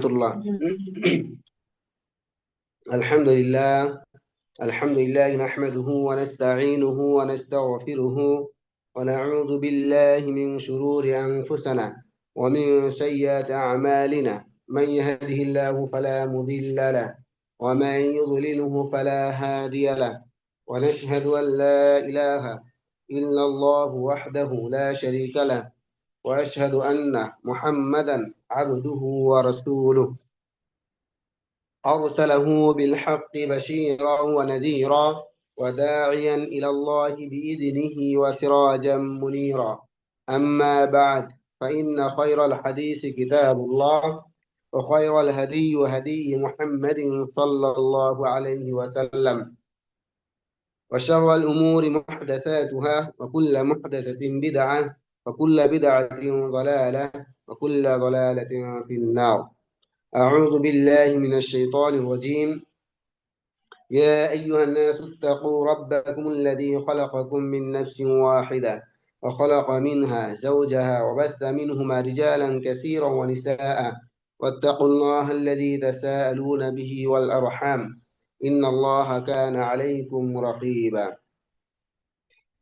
রহমতুল্লাহ। আলহামদুলিল্লাহ আলহামদুলিল্লাহ নাহমাদুহু ওয়া নাস্তাঈনুহু ওয়া নাস্তাগফিরুহু ওয়া নাউযু বিল্লাহি মিন শুরুরি আনফুসিনা ওয়া মিন সাইয়্যাতি আ'মালিনা মান ইয়াহদিহিল্লাহু ফালা মুদিল্লা লাহু ওয়া মান ইউদ্লিলহু ফালা হাদিয়া লাহু ওয়া নাশহাদু আন লা ইলাহা ইল্লাল্লাহু ওয়াহদাহু লা শারীকা লাহু ওয়া আশহাদু আন্না মুহাম্মাদান আবদুহু ওয়া রাসূলুহু أرسله بالحق بشيرا ونذيرا وداعيا إلى الله بإذنه وسراجا منيرا. أما بعد، فإن خير الحديث كتاب الله، وخير الهدي هدي محمد صلى الله عليه وسلم، وشر الأمور محدثاتها، وكل محدثة بدعة، وكل بدعة ضلالة، وكل ضلالة في النار. أعوذ بالله من الشيطان الرجيم. يا أيها الناس اتقوا ربكم الذي خلقكم من نفس واحدة وخلق منها زوجها وبث منهما رجالا كثيرا ونساء، واتقوا الله الذي تساءلون به والأرحام، إن الله كان عليكم رقيبا.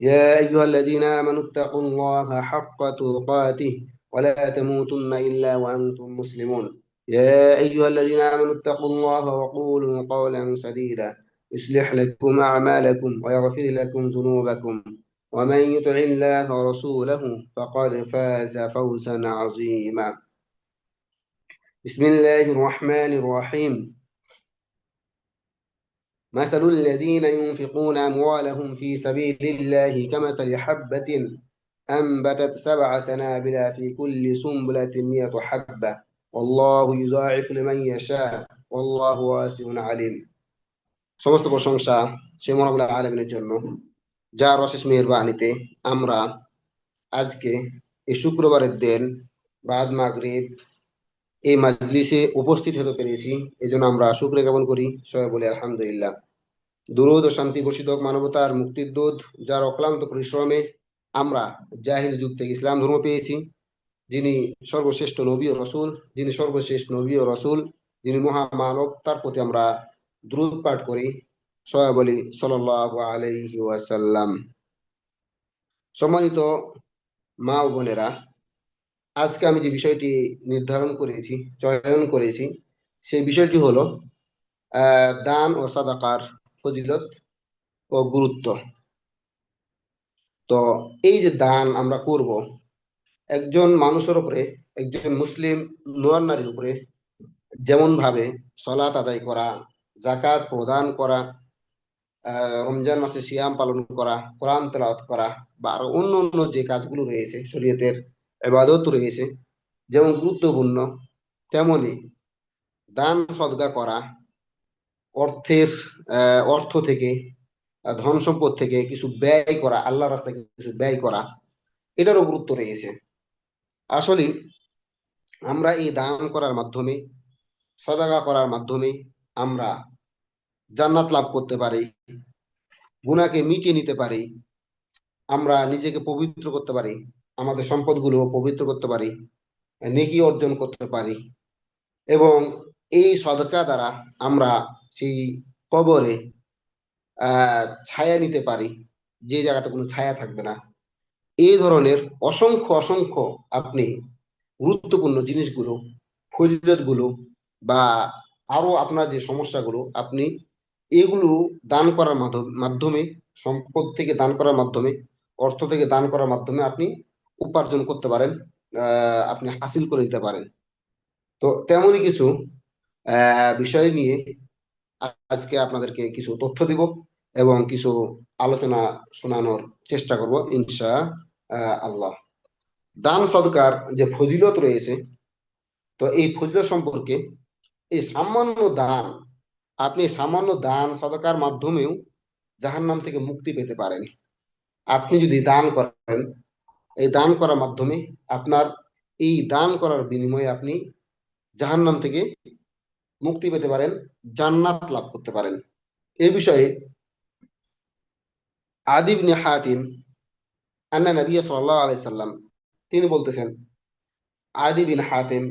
يا أيها الذين آمنوا اتقوا الله حق تقاته ولا تموتن إلا وأنتم مسلمون. يا أيها الذين آمنوا اتقوا الله وقولوا قولا سديدا يصلح لكم أعمالكم ويغفر لكم ذنوبكم، ومن يطع الله ورسوله فقد فاز فوزا عظيما. بسم الله الرحمن الرحيم. مثل الذين ينفقون أموالهم في سبيل الله كمثل حبة أنبتت 7 سنابل في كل سنبلة 100 حبة والله يضاعف لمن يشاء والله واسع عليم. সমস্ত প্রশংসা সেই মহান রব্বুল আলামিনের জন্য, যার অশেষ মেহেরবানিতে আমরা আজকে এই শুক্রবারের দিন বাদ মাগরিব এই মাজলিসে উপস্থিত হতে পেরেছি। এই জন্য আমরা শুকরিয়া জ্ঞাপন করি, সবাই বলি আলহামদুলিল্লাহ। দুরূদ ও শান্তি বর্ষিত হোক মানবতার মুক্তির দূত, যার অক্লান্ত পরিশ্রমে আমরা জাহিল যুগ থেকে ইসলাম ধর্ম পেয়েছি, যিনি সর্বশ্রেষ্ঠ নবী ও রসুল, যিনি সর্বশেষ নবী ও রসুল, যিনি মহামানব, তার প্রতি আমরা দ্রুত পাঠ করি, সবাই বলি সাল্লাল্লাহু আলাইহি ওয়াসাল্লাম। সম্মানিত মা ও বোনেরা, আজকে আমি যে বিষয়টি নির্ধারণ করেছি, চয়ন করেছি, সেই বিষয়টি হলো দান ও সাদাকার ফজিলত ও গুরুত্ব। তো এই যে দান আমরা করব, একজন মানুষের উপরে, একজন মুসলিম নোয়ার নারীর উপরে যেমন ভাবে সলাত আদায় করা, জাকাত প্রদান করা, রমজান মাসে সিয়াম পালন করা, কোরআন তেলাওয়াত করা, বা আরো অন্য অন্য যে কাজগুলো রয়েছে, শরীয়তের ইবাদত রয়েছে, যেমন গুরুত্বপূর্ণ, তেমনি দান সদকা করা, অর্থের অর্থ থেকে, ধন সম্পদ থেকে কিছু ব্যয় করা, আল্লাহর রাস্তায় কিছু ব্যয় করা, এটারও গুরুত্ব রয়েছে। আসলে আমরা এই দান করার মাধ্যমে, সদকা করার মাধ্যমে আমরা জান্নাত লাভ করতে পারি, গুনাহকে মিটিয়ে নিতে পারি, আমরা নিজেকে পবিত্র করতে পারি, আমাদের সম্পদগুলো পবিত্র করতে পারি, নেকি অর্জন করতে পারি, এবং এই সদকা দ্বারা আমরা সেই কবরে ছায়া নিতে পারি, যে জায়গাটা কোনো ছায়া থাকবে না। এই ধরনের অসংখ্য অসংখ্য আপনি গুরুত্বপূর্ণ জিনিসগুলো, ফজিলতগুলো, বা আরো আপনার যে সমস্যাগুলো, আপনি এগুলো দান করার মাধ্যমে, সম্পদ থেকে দান করার মাধ্যমে, অর্থ থেকে দান করার মাধ্যমে আপনি উপার্জন করতে পারেন, আপনি হাসিল করে দিতে পারেন। তো তেমনই কিছু বিষয় নিয়ে আজকে আপনাদেরকে কিছু তথ্য দিব এবং কিছু আলোচনা শোনানোর চেষ্টা করব ইনশা আল্লাহ। দান সদকার যে ফজিলত রয়েছে, তো এই ফজিলত সম্পর্কে, এই সামান্য দান, আপনি সামান্য দান সদকার মাধ্যমেও জাহান্নাম থেকে মুক্তি পেতে পারেন। আপনি যদি দান করেন, এই দান করার মাধ্যমে আপনার এই দান করার বিনিময়ে আপনি জাহান্নাম থেকে মুক্তি পেতে পারেন, জান্নাত লাভ করতে পারেন। এই বিষয়ে আদি ইবনে হাতিম আন্না নবী সাল্লাল্লাহু আলাইহি সাল্লাম তিনি বলতেছেন, আদি বিন হাতিম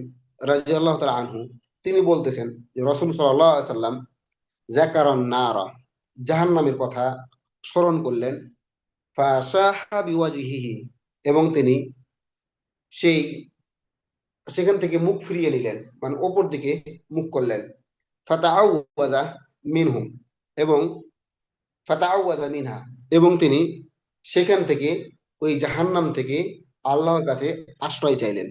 রাদিয়াল্লাহু তাআলা আনহু তিনি বলতেছেন যে রাসূল সাল্লাল্লাহু আলাইহি সাল্লাম যাকারান নারা, জাহান্নামের কথা স্মরণ করলেন, ফাসাহা বিওয়াজহিহি, এবং তিনি সেই সেখান থেকে মুখ ফিরিয়ে নিলেন, মানে ওপর দিকে মুখ করলেন। ফাতাআওয়াযা মিনহুম, এবং ফাতাআওয়াযা মিনহা, এবং তিনি সেখান থেকে, ওই জাহান্নাম থেকে আল্লাহর কাছে আশ্রয় চাইলেন।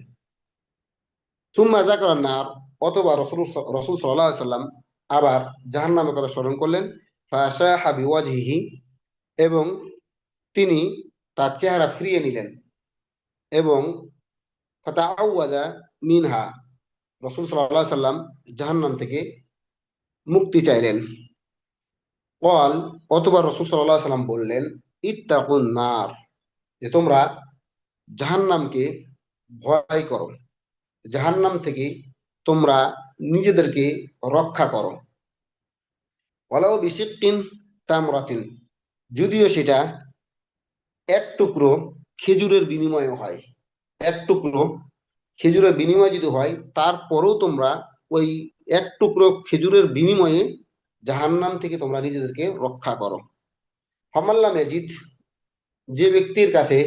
সুম্মা যাকারান নার, অথবা রাসূল সাল্লাল্লাহু আলাইহি সাল্লাম আবার জাহান্নামের কথা স্মরণ করলেন, ফাসাহা বিওয়াজহিহি, এবং তিনি তার চেহারা ফিরিয়ে নিলেন, এবং ফাতাআওয়াযা মিনহা, রাসূল সাল্লাল্লাহু আলাইহি সাল্লাম জাহান্নাম থেকে মুক্তি চাইলেন। কল, অথবা রাসূল সাল্লাল্লাহু আলাইহি সাল্লাম বললেন, ইত্তাকুন নার, যে তোমরা জাহান্নামকে ভয় করো, জাহান্নাম থেকে তোমরা নিজেদেরকে রক্ষা করো। ওয়ালাউ বিশিক্কিন তামরাতিন, যদিও সেটা এক টুকরো খেজুরের বিনিময়ে হয়, এক টুকরো খেজুরের বিনিময় যদি হয়, তারপরেও তোমরা ওই এক টুকরো খেজুরের বিনিময়ে জাহান্নাম থেকে তোমরা নিজেদেরকে রক্ষা করো। ফামাল্লাম ইয়াজিদ, যে ব্যক্তির কাছে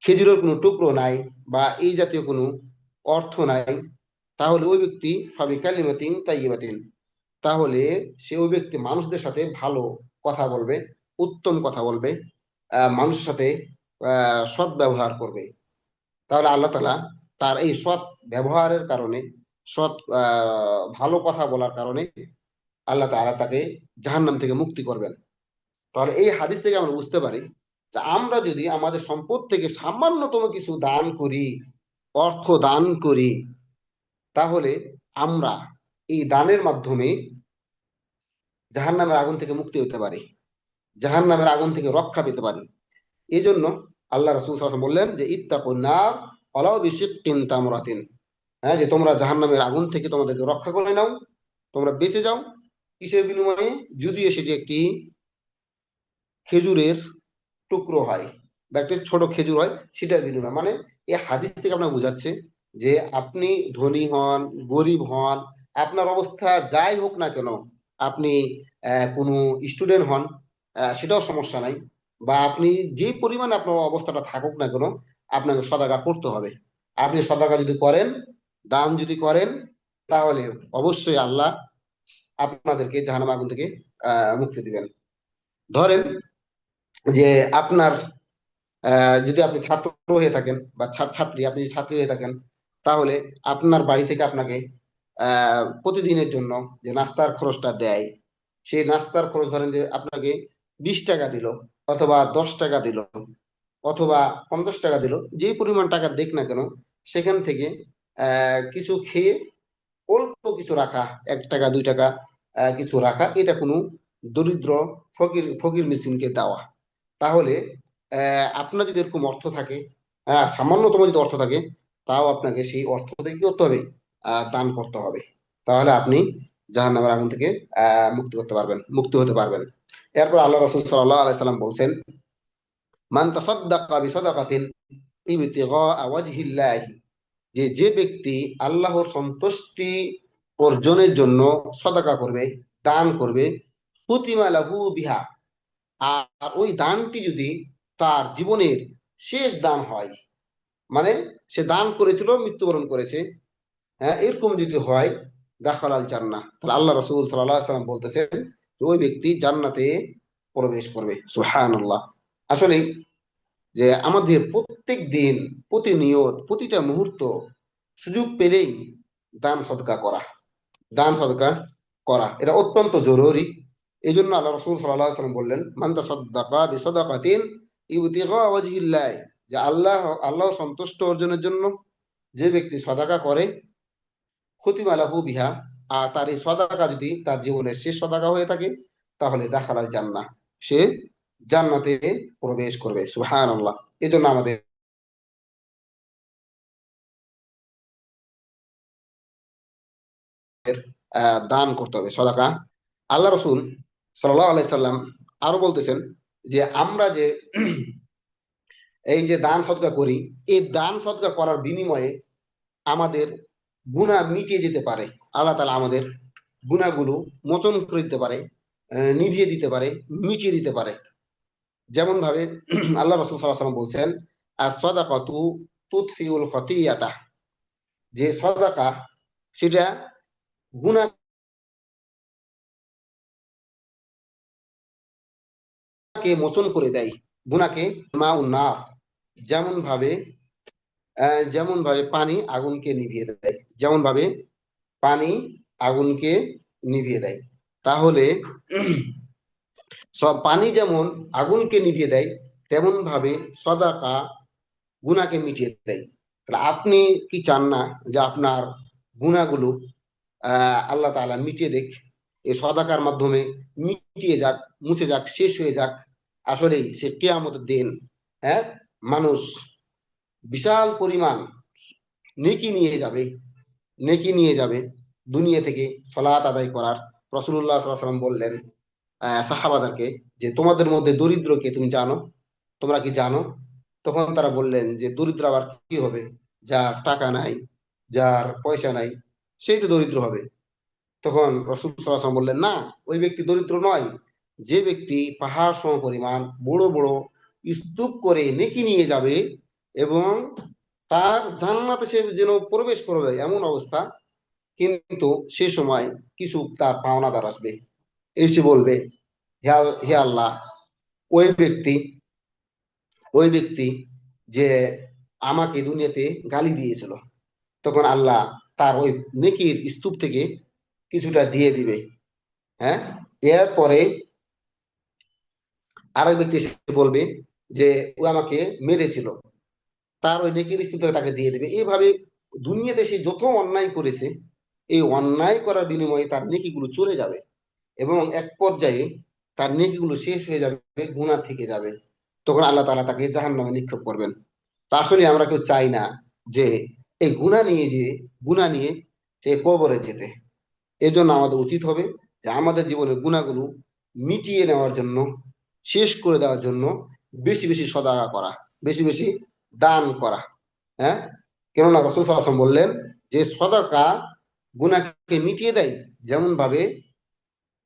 খেজুরের কোনো টুকরো নাই বা এই জাতীয় কোনো অর্থ নাই, তাহলে ওই ব্যক্তি ফাবি কালিমাতিন তাইয়্যিবাতিন, তাহলে সে ওই ব্যক্তি মানুষদের সাথে ভালো কথা বলবে, উত্তম কথা বলবে, মানুষের সাথে সৎ ব্যবহার করবে। তাহলে আল্লাহ তাআলা তার এই সৎ ব্যবহারের কারণে, সৎ ভালো কথা বলার কারণে আল্লাহ তাআলা তাকে জাহান্নাম থেকে মুক্তি করবেন। তাহলে এই হাদিস থেকে আমরা বুঝতে পারি যে আমরা যদি আমাদের সম্পদ থেকে সামান্যতম কিছু দান করি, অর্থ দান করি, তাহলে আমরা এই দানের মাধ্যমে জাহান্নামের আগুন থেকে মুক্তি হতে পারি, জাহান্নামের আগুন থেকে রক্ষা পেতে পারি। এই জন্য আল্লাহ রাসূল সাল্লাল্লাহু আলাইহি ওয়াসাল্লাম বললেন যে ইত্তাকুন নার ওয়ালাউ বিশিক্কিন তামরাতিন, হ্যাঁ, যে তোমরা জাহান্নামের আগুন থেকে তোমাদেরকে রক্ষা করে নাও, তোমরা বেঁচে যাও। কিসের বিনিময়ে? যদিও সেটি একটি খেজুরের টুকরো হয় বা একটা ছোট খেজুর হয়, সেটার বিনিময়। মানে এই হাদিস থেকে আপনার বোঝাচ্ছে যে আপনি ধনী হন, গরিব হন, আপনার অবস্থা যাই হোক না কেন, আপনি কোনো স্টুডেন্ট হন, সেটাও সমস্যা নাই, বা আপনি যে পরিমাণ আপনার অবস্থাটা থাকুক না কেন, আপনাকে সদাকা করতে হবে। আপনি সদাকা যদি করেন, দান যদি করেন, তাহলে অবশ্যই আল্লাহ আপনাদেরকে জাহান্নাম আগুন থেকে মুক্তি দিবেন। ধরেন যে আপনার যদি আপনি ছাত্র হয়ে থাকেন বা ছাত্রী, আপনি যদি ছাত্রী হয়ে থাকেন, তাহলে আপনার বাড়ি থেকে আপনাকে প্রতিদিনের জন্য যে নাস্তার খরচটা দেয়, সেই নাস্তার খরচ ধরেন যে আপনাকে 20 টাকা দিল, অথবা 10 টাকা দিল, অথবা 50 টাকা দিল, যে পরিমাণ টাকা দেখ না কেন, সেখান থেকে কিছু খেয়ে অল্প কিছু রাখা, 1 টাকা 2 টাকা কিছু রাখা, এটা কোনো দরিদ্র ফকির ফকির মিসকিনকে দেওয়া। তাহলে আপনার যদি এরকম অর্থ থাকে, সামান্যতম যদি অর্থ থাকে, তাও আপনাকে সেই অর্থ থেকে কি করতে হবে? দান করতে হবে। তাহলে আপনি জাহান্নামের আগুন থেকে মুক্তি করতে পারবেন, মুক্তি হতে পারবেন। এরপর আল্লাহ রাসূল সাল্লাল্লাহু আলাইহি সাল্লাম বলছেন, মান তাসাদ্দাকা বিসাদাকাতিন ইবতিগা ওয়াজহিল্লাহ, যে যে ব্যক্তি আল্লাহর সন্তুষ্টি অর্জনের জন্য সদাকা করবে, দান করবে, ফুতিমা লাহু বিহা, আর ওই দানটি যদি তার জীবনের শেষ দান হয়, মানে সে দান করেছিল, মৃত্যুবরণ করেছে, হ্যাঁ, এরকম যদি হয়, দাখালাল জান্নাহ, তাহলে আল্লাহ রাসূল সাল্লাল্লাহু আলাইহি ওয়াসাল্লাম বলতেছেন যে ওই ব্যক্তি জান্নাতে প্রবেশ করবে। সুবহানাল্লাহ। আসলে যে আমাদের প্রত্যেক দিন, প্রতিনিয়ত, প্রতিটা মুহূর্ত সুযোগ পেলেই দান সদকা করা, দান সদকা করা এটা অত্যন্ত জরুরি। এই জন্য আল্লাহ রসুল সাল্লাল্লাহু আলাইহি ওয়াসাল্লাম বললেন, মান তাসাদ্দাকা বিসাদাকাতিন ইবতিগা ওয়াজহিল্লাহ, যে আল্লাহ সন্তুষ্ট অর্জনের জন্য যে ব্যক্তি সদাকা করে, খুতিমা লাহু বিহা, আর তার এই সদাকা যদি তার জীবনের শেষ সদাকা হয়ে থাকে, তাহলে দাখালাল জান্নাহ, সে জান্নাতে প্রবেশ করবে। সুবহানাল্লাহ। এই জন্য আমাদের দান করতে হবে, সদাকা। আল্লাহ রসুল সাল্লাল্লাহু আলাইহি সাল্লাম আরো বলতেছেন যে আমরা যে এই যে দান সদকা করি, এই দান সদকা করার বিনিময়ে আমাদের গুনাহ মিটিয়ে যেতে পারে। আল্লাহ তাআলা আমাদের গুনাহগুলো মোচন করে দিতে পারে, নিভিয়ে দিতে পারে, মিটিয়ে দিতে পারে। যেমন ভাবে আল্লাহ রাসূল সাল্লাল্লাহু আলাইহি ওয়াসাল্লাম বলছেন, আস-সাদাকাতু তুতফিউল খতিয়াতা, যে সাদাকা সেটা গুনাহকে মোচন করে দেয়, গুনাহকে মাউন না, যেমন ভাবে যেমন ভাবে পানি আগুনকে নিভিয়ে দেয়, যেমন ভাবে পানি আগুনকে নিভিয়ে দেয়। তাহলে সব পানি যেমন আগুনকে নিভিয়ে দেয়, তেমন ভাবে সদাকা গুনাহকে মিটিয়ে দেয়। তাহলে আপনি কি চান না যে আপনার গুনাহগুলো আল্লাহ তাআলা মিটিয়ে দেখ, এই সদাকার মাধ্যমে মিটিয়ে যাক, মুছে যাক, শেষ হয়ে যাক। আসলেই সে কিয়ামতের দিন, হ্যাঁ, মানুষ বিশাল পরিমাণ নেকি নিয়ে যাবে, নেকি নিয়ে যাবে দুনিয়া থেকে সালাত আদায় করার। রাসূলুল্লাহ সাল্লাল্লাহু আলাইহি ওয়াসাল্লাম বললেন সাহাবাদেরকে যে তোমাদের মধ্যে দরিদ্রকে তুমি জানো, তোমরা কি জানো? তখন তারা বললেন যে দরিদ্র আবার কি হবে, যার টাকা নাই, যার পয়সা নাই, সেই তো দরিদ্র হবে। তখন রাসূল সাল্লাল্লাহু আলাইহি ওয়াসাল্লাম বললেন, না, ওই ব্যক্তি দরিদ্র নয়, যে ব্যক্তি পাহাড় সম পরিমাণ বড় বড় স্তূপ করে নেকি নিয়ে যাবে এবং তার জান্নাতে সে যেন প্রবেশ করবে এমন অবস্থা, কিন্তু সে সময় কিছু তার পাওনাদার আসবে, এসে বলবে, হে আল্লাহ, ওই ব্যক্তি ওই ব্যক্তি যে আমাকে দুনিয়াতে গালি দিয়েছিল, তখন আল্লাহ তার ওই নেকির স্তূপ থেকে কিছুটা দিয়ে দিবে। হ্যাঁ, এরপরে আরেক ব্যক্তি এসে বলবে যে ও আমাকে মেরেছিল, তার ওই নেকির স্তূপ থেকে তাকে দিয়ে দেবে। এইভাবে দুনিয়াতে সে যত অন্যায় করেছে, এই অন্যায় করার বিনিময়ে তার নেকিগুলো চলে যাবে এবং এক পর্যায়ে তার নেকিগুলো শেষ হয়ে যাবে, গুনাহ থেকে যাবে। তখন আল্লাহ তাআলা তাকে জাহান্নামে নিক্ষেপ করবেন। তা আসলে আমরা কেউ চাই না যে এই গুনাহ নিয়ে সে কবরে যেতে। এই জন্য আমাদের উচিত হবে যে আমাদের জীবনের গুনাহগুলো মিটিয়ে নেওয়ার জন্য, শেষ করে দেওয়ার জন্য বেশি বেশি সদকা করা, বেশি বেশি দান করা। হ্যাঁ, কেননা রাসূল সাল্লাল্লাহু আলাইহি ওয়াসাল্লাম বললেন যে সদকা গুনাহকে মিটিয়ে দেয়, যেমন ভাবে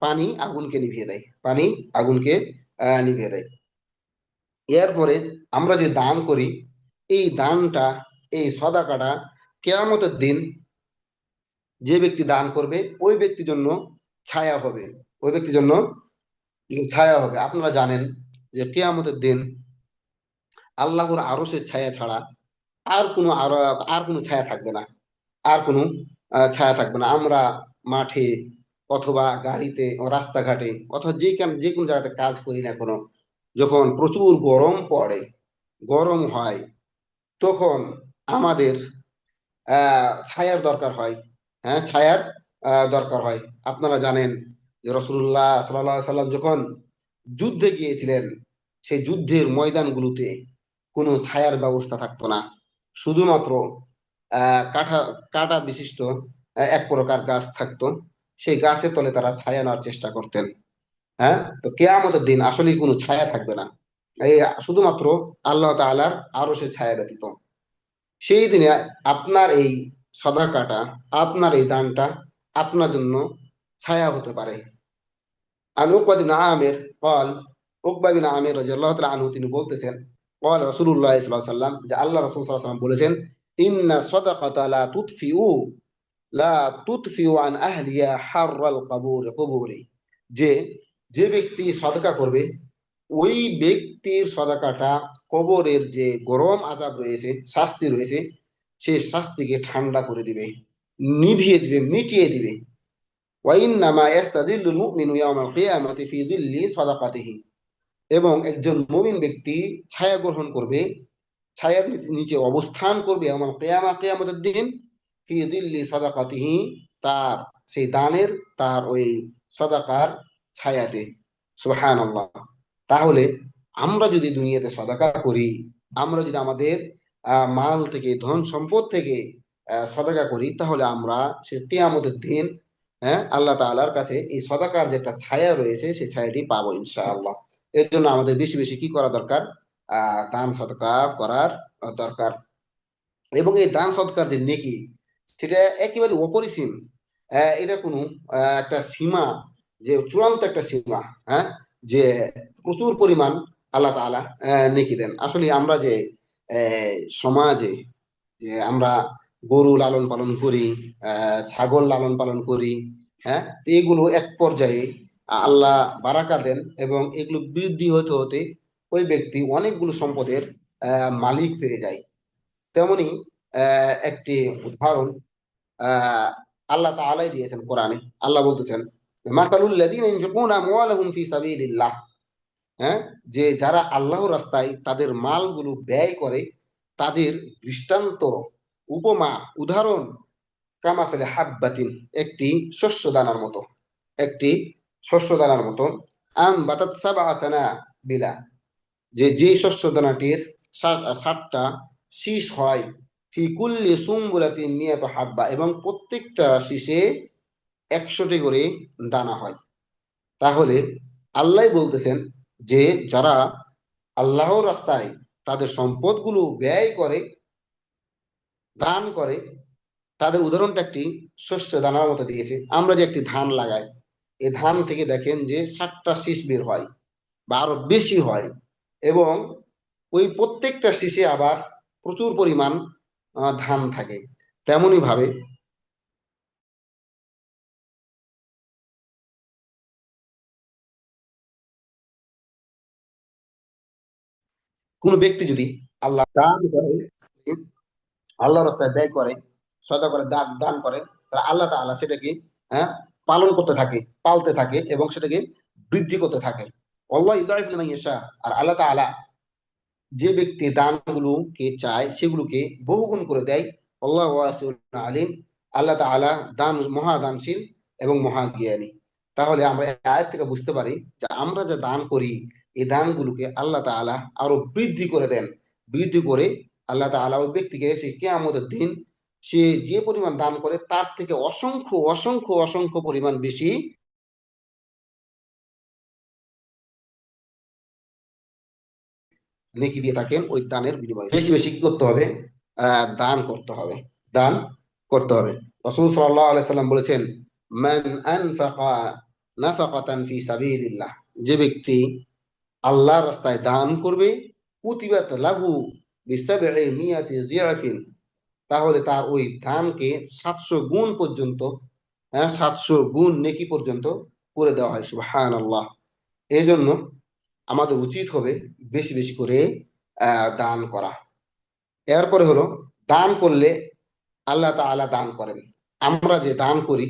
পানি আগুনকে নিভিয়ে দেয়, পানি আগুনকে নিভিয়ে দেয়। এরপরে আমরা যে দান করি, এই দানটা, এই সদাকাটা কিয়ামতের দিন যে ব্যক্তি দান করবে ওই ব্যক্তির জন্য ছায়া হবে, ওই ব্যক্তির জন্য ছায়া হবে। আপনারা জানেন যে কিয়ামতের দিন আল্লাহর আরশের ছায়া ছাড়া আর কোনো ছায়া থাকবে না, আর কোনো ছায়া থাকবে না। আমরা মাঠে অথবা গাড়িতে ও রাস্তাঘাটে অথবা যে কোনো জায়গাতে কাজ করি না কোনো, যখন প্রচুর গরম পড়ে, গরম হয়, তখন আমাদের ছায়ার দরকার হয়। হ্যাঁ, ছায়ার দরকার হয়। আপনারা জানেন যে রাসূলুল্লাহ সাল্লাল্লাহু আলাইহি সাল্লাম যখন যুদ্ধে গিয়েছিলেন, সেই যুদ্ধের ময়দানগুলোতে কোনো ছায়ার ব্যবস্থা থাকতো না, শুধুমাত্র কাঁটা কাঁটা বিশিষ্ট এক প্রকার গাছ থাকতো, সেই গাছের তলে তারা ছায়া নেওয়ার চেষ্টা করতেন। হ্যাঁ, তো কিয়ামতের দিন আসলে কোনো ছায়া থাকবে না, এই শুধুমাত্র আল্লাহ তাআলার আরশের ছায়া ব্যতীত। সেই দিনে আপনার এই সদাকাটা, আপনার এই দানটা আপনার জন্য ছায়া হতে পারে। আন উকবা বিন আমির قال, উকবা বিন আমির রাদিয়াল্লাহু তাআলা আনহু তিনি বলতেছেন, قال রাসূলুল্লাহ সাল্লাল্লাহু আলাইহি ওয়াসাল্লাম, যে আল্লাহ রাসূল সাল্লাল্লাহু আলাইহি ওয়াসাল্লাম বলেছেন, ইন্না সাদাকাতা লা তুতফিউ আন আহলিয়া হাররাল কুবুরি, যে যে ব্যক্তি সদকা করবে, ওই ব্যক্তির সদাকাটা কবরের যে গরম আযাব রয়েছে, শাস্তি রয়েছে, সেই শাস্তিকে ঠান্ডা করে দিবে, নিভিয়ে দিবে, মিটিয়ে দিবে। ওয়াইন্নামা ইয়াস্তাযিল্লুল মুমিনু ইয়াওমাল কিয়ামাতি ফি যিল্লি সাদাকাতিহি, এবং একজন মুমিন ব্যক্তি ছায়া গ্রহণ করবে, ছায়ার নিচে অবস্থান করবে আমার কিয়ামতের দিন, ফি যিল্লি সাদাকাতিহি, তার সেই দানের, তার ওই সাদাকার ছায়াতে। সুবহানাল্লাহ। তাহলে আমরা যদি দুনিয়াতে সাদাকা করি, আমরা যদি আমাদের মাল থেকে, ধন সম্পদ থেকে সাদাকা করি, তাহলে আমরা সে কিয়ামতের দিন, হ্যাঁ, আল্লাহ তাআলার কাছে এই সাদাকার যে একটা ছায়া রয়েছে, সেই ছায়াটি পাবো ইনশাআল্লাহ। এর জন্য আমাদের বেশি বেশি কি করা দরকার? দান সদকা করার দরকার। এবং এই দান সদকার যে নেকি, সেটা একেবারে অপরিসীম। এটা কোনো একটা সীমা, যে চূড়ান্ত একটা সীমা, হ্যাঁ, যে প্রচুর পরিমাণ আল্লাহ তাআলা নেকি দেন। আসলে আমরা যে সমাজে যে আমরা গরু লালন পালন করি, ছাগল লালন পালন করি, হ্যাঁ, তো এগুলো এক পর্যায়ে আল্লাহ বারাকা দেন এবং এগুলো বৃদ্ধি হতে হতে ওই ব্যক্তি অনেকগুলো সম্পদের মালিক হয়ে যায়। তেমনি একটি উদাহরণ আহ আল্লাহ তাআলাই দিয়েছেন কোরআনে। আল্লাহ বলতেছেন, মাসালুল লাযীনা ইউনফিকুনা আমওয়ালাহুম ফি সাবিলিল্লাহ, হ্যাঁ, যে যারা আল্লাহর রাস্তায় তাদের মালগুলো ব্যয় করে, তাদের দৃষ্টান্ত, উপমা, উদাহরণ কামাসালে হাব্বাতিন, একটি শস্য দানার মতো, একটি শস্য দানার মতো, বাতাত সাবআ বিলা, যে যে শস্য দানাটির 7টা শীষ হয়, ফি কুল্লি সুমবুলাতিন মিয়াতু হাব্বা, এবং প্রত্যেকটা শীষে 100টি করে দানা হয়। তাহলে আল্লাহ বলতেছেন যে যারা আল্লাহর রাস্তায় তাদের সম্পদগুলো ব্যয় করে, দান করে, তাদের উদাহরণটা একটি শস্য দানার মতো দিয়েছে। আমরা যে একটি ধান লাগাই, এই ধান থেকে দেখেন যে 7টা শীষ বের হয় বা আরো বেশি হয়, এবং ওই প্রত্যেকটা শীষে আবার প্রচুর পরিমাণ ধান থাকে। তেমনি ভাবে কোন ব্যক্তি যদি আল্লাহ দান করে, আল্লাহ রাস্তায় ব্যয় করে, সদা করে, দান দান করে, তাহলে আল্লাহ তাআলা সেটাকে, হ্যাঁ, পালন করতে থাকে, পালতে থাকে এবং সেটাকে বৃদ্ধি করতে থাকে। আল্লাহ ইউদাইফু লিমান ইয়াশা, আর আল্লাহ তাআলা যে ব্যক্তি দানগুলোকে চায় সেগুলোকে বহুগুণ করে দেয়। আল্লাহু ওয়াসিউন আলিম, আল্লাহ তাআলা দান মহাদানশীল এবং মহাজ্ঞানী। তাহলে আমরা এই আয়াত থেকে বুঝতে পারি যে আমরা যে দান করি, এই দানগুলোকে আল্লাহ তাআলা আরো বৃদ্ধি করে দেন। বৃদ্ধি করে আল্লাহ তাআলা ওই ব্যক্তিকে সেই কিয়ামতের দিন সে যে পরিমাণ দান করে তার থেকে অসংখ্য অসংখ্য অসংখ্য পরিমাণ বেশি নেকি দিয়ে থাকেন ওই দানের বিনিময়ে। বেশি বেশি কি করতে হবে? দান করতে হবে, দান করতে হবে। রাসূল সাল্লাল্লাহু আলাইহি সাল্লাম বলেছেন, মান আনফাকা নাফাকাতান ফি সাবিলিল্লাহ, যে ব্যক্তি আল্লাহর রাস্তায় দান করবে, কুতিবাত লাহু বিসাবঈ মিয়াতি যিআফিন, তাহলে তার ওই দানকে 700 গুণ পর্যন্ত, হ্যাঁ, 700 গুণ নেকি পর্যন্ত করে দেওয়া হয়। সুবহানাল্লাহ। এই জন্য আমাদের উচিত হবে বেশি বেশি করে দান করা। এরপরে হলো, দান করলে আল্লাহ তাআলা দান করেন। আমরা যে দান করি,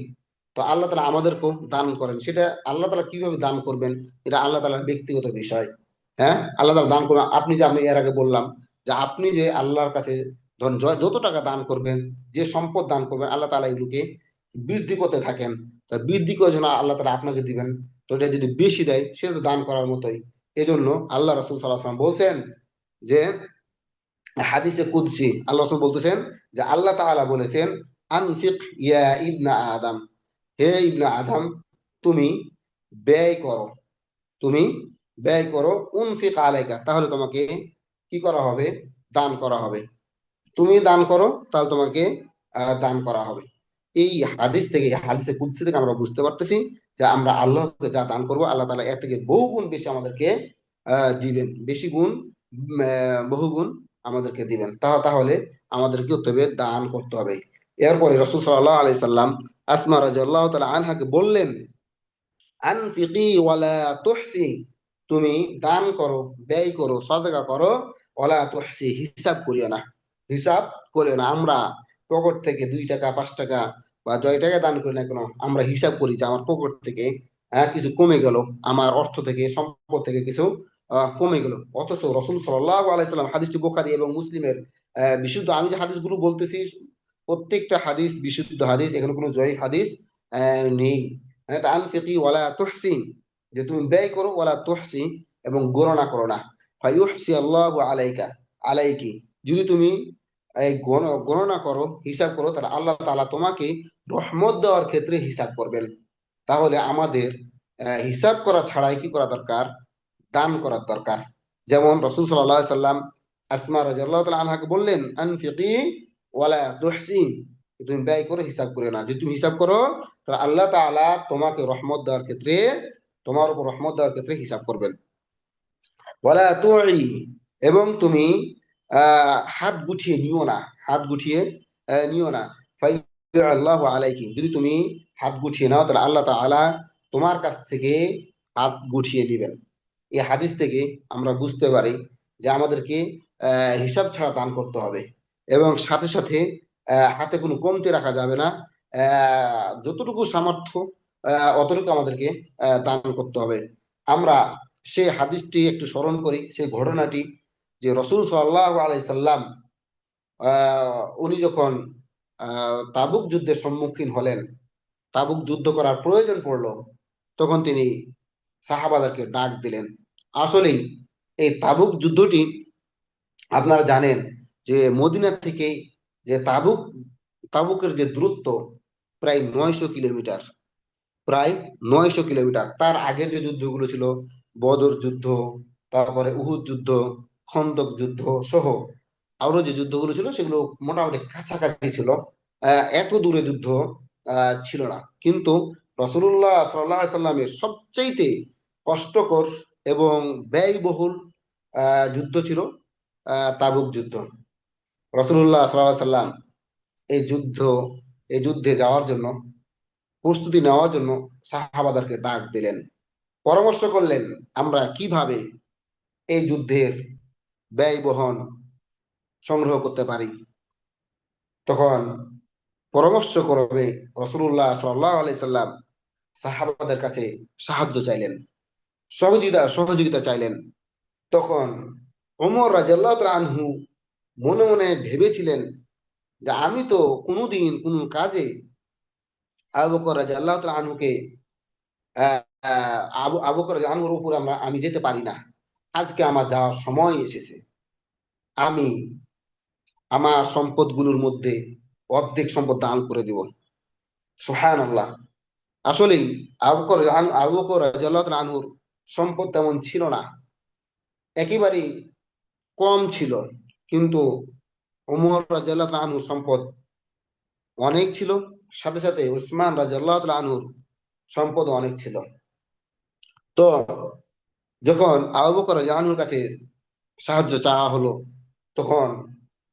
তো আল্লাহ তাআলা আমাদেরকেও দান করেন। সেটা আল্লাহ তাআলা কিভাবে দান করবেন, এটা আল্লাহ তাআলার ব্যক্তিগত বিষয়। হ্যাঁ, আল্লাহ তাআলা দান করবেন। আপনি যে, আমি এর আগে বললাম যে আপনি যে আল্লাহর কাছে ধরেন যত টাকা দান করবেন, যে সম্পদ দান করবেন, আল্লাহ তাআলা এগুলোকে বৃদ্ধি করতে থাকেন। তা বৃদ্ধি করে জন্য আল্লাহ তাআলা আপনাকে দিবেন। তো এটা যদি বেশি দেয় সেটা তো দান করার মতোই। এজন্য আল্লাহ রাসূল সাল্লাল্লাহু আলাইহি ওয়াসাল্লাম বলছেন যে হাদিসে কুদসি আল্লাহ রাসূল বলতেছেন যে আল্লাহ তাআলা বলেছেন, আনফিক ইয়া ইবনা আদম, হে ইবনা আদম, তুমি ব্যয় করো, তুমি ব্যয় করো, উনফিক আলাইকা, তাহলে তোমাকে কি করা হবে? দান করা হবে। তুমি দান করো, তাহলে তোমাকে দান করা হবে। এই হাদিস থেকে, হাদিসে কুদসি থেকে আমরা বুঝতে পারতেছি যে আমরা আল্লাহকে যা দান করবো, আল্লাহ তাআলা এর থেকে বহু গুণ বেশি আমাদেরকে দিবেন, বেশি গুণ, বহু গুণ আমাদেরকে দিবেন। তাহলে আমাদের কি করতে হবে? দান করতে হবে। এরপরে রাসূল সাল্লাল্লাহু আলাইহি সাল্লাম আসমা রাদিয়াল্লাহু তাআলা আনহাকে বললেন, আনফিকি ওয়ালা তুহসি, তুমি দান করো, ব্যয় করো, সদকা করো, ওয়ালা তুহসি, হিসাব করিও না, হিসাব করিও না। আমরা পকেট থেকে 2 টাকা, 5 টাকা বা জয় টাকা দান করি না কেন, আমরা হিসাব করি যে আমার পকেট থেকে কিছু কমে গেল, আমার অর্থ থেকে, সম্পদ থেকে কিছু কমে গেল। অথচ রসুল সাল্লাল্লাহু আলাইহি সাল্লাম, হাদিসটি বুখারী এবং মুসলিমের বিশুদ্ধ, আমি যে হাদিসগুলো বলতেছি প্রত্যেকটা হাদিস বিশুদ্ধ হাদিস, এখানে কোনো জয়ীফ হাদিস নেই। হ্যাঁ, আনফিকি ওয়ালা তুহসি, যে তুমি ব্যয় করো, ওয়ালা তুহসি, এবং গণনা করো না। ফায়ুহসি আল্লাহু আলাইকা, আলাইকি, যদি তুমি এই গণনা করো, হিসাব করো, তাহলে আল্লাহ তাআলা তোমাকে রহমত দেওয়ার ক্ষেত্রে হিসাব করবেন। তাহলে আমাদের হিসাব করা ছাড়াই কি করা দরকার? দান করার দরকার। যেমন রাসূল সাল্লাল্লাহু আলাইহি সাল্লাম আসমা রাদিয়াল্লাহু তাআলা আনহাকে বললেন, আনফিকি ওয়ালা তুহসি, তুমি ব্যয় করে হিসাব করে না। যদি তুমি হিসাব করো তাহলে আল্লাহ তাআলা তোমাকে রহমত দেওয়ার ক্ষেত্রে, তোমার উপর রহমত দেওয়ার ক্ষেত্রে হিসাব করবেন। ওয়ালা তুই, এবং তুমি হাত গুটিয়ে নিও না, হাত গুটিয়ে নিও না। আল্লাহ আলাইকি, যদি তুমি হাত গুটিয়ে নাও তাহলে আল্লাহ তাআলা তোমার কাছ থেকে হাত গুটিয়ে নেবেন। এই হাদিস থেকে আমরা বুঝতে পারি যে আমাদেরকে হিসাব ছাড়া দান করতে হবে, এবং সাথে সাথে হাতে কোনো কমতি রাখা যাবে না। যতটুকু সামর্থ্য অতটুকু আমাদেরকে দান করতে হবে। আমরা সেই হাদিসটি একটু স্মরণ করি, সেই ঘটনাটি, যে রসুল সাল্লাল্লাহু আলাইহি সাল্লাম উনি যখন তাবুক যুদ্ধের সম্মুখীন হলেন, তাবুক যুদ্ধ করার প্রয়োজন পড়লো, তখন তিনি সাহাবাদেরকে ডাক দিলেন। আসলেই এই তাবুক যুদ্ধটি আপনারা জানেন যে মদিনা থেকে যে তাবুকের যে দূরত্ব প্রায় 900 কিলোমিটার, প্রায় 900 কিলোমিটার। তার আগের যে যুদ্ধগুলো ছিল, বদর যুদ্ধ, তারপরে উহুদ যুদ্ধ, খন্দক যুদ্ধ সহ আরো যে যুদ্ধগুলো ছিল সেগুলো মোটামুটি কাছাকাছি ছিল। এত দূরে যুদ্ধ ছিল না। কিন্তু রসুল্লাহ সাল্লামের সবচাইতে কষ্টকর এবং ব্যয়বহুল যুদ্ধ ছিল তাবুক যুদ্ধ। রসুল্লাহ সাল্লাম এই যুদ্ধ এই যুদ্ধে যাওয়ার জন্য, প্রস্তুতি নেওয়ার জন্য সাহাবাদেরকে ডাক দিলেন, পরামর্শ করলেন আমরা কিভাবে এই যুদ্ধের ব্যয় বহন সংগ্রহ করতে পারি। তখন পরামর্শ করবে রসুল্লাহ সাল্লাহ আলি সাল্লাম সাহাবাদের কাছে সাহায্য চাইলেন, সহযোগিতা চাইলেন। তখন ওমর রাদিয়াল্লাহু তাআলা আনহু মনে মনে ভেবেছিলেন যে আমি তো কোনোদিন কোনো কাজে আবু বকর রাদিয়াল্লাহু তাআলা আনহুকে আবু বকর রাদিয়াল্লাহু আনহুর উপর আমি যেতে পারি না। আজকে আমার যাওয়ার সময় এসেছে। আমি আমার সম্পদগুলোর মধ্যে অর্ধেক সম্পদ দান করে দেব। সুবহানাল্লাহ। আসলেই আবু বকর রাদিয়াল্লাহু তাআলা আনহুর সম্পদ তেমন ছিল না, একেবারেই কম ছিল। কিন্তু ওমর রাদিয়াল্লাহু তাআলা আনহুর সম্পদ অনেক ছিল, সাথে সাথে উসমান রাদিয়াল্লাহু তাআলা আনহুর সম্পদ অনেক ছিল। তো যখন আবু বকর রাদিয়াল্লাহু আনহুর কাছে সাহায্য চাওয়া হলো, তখন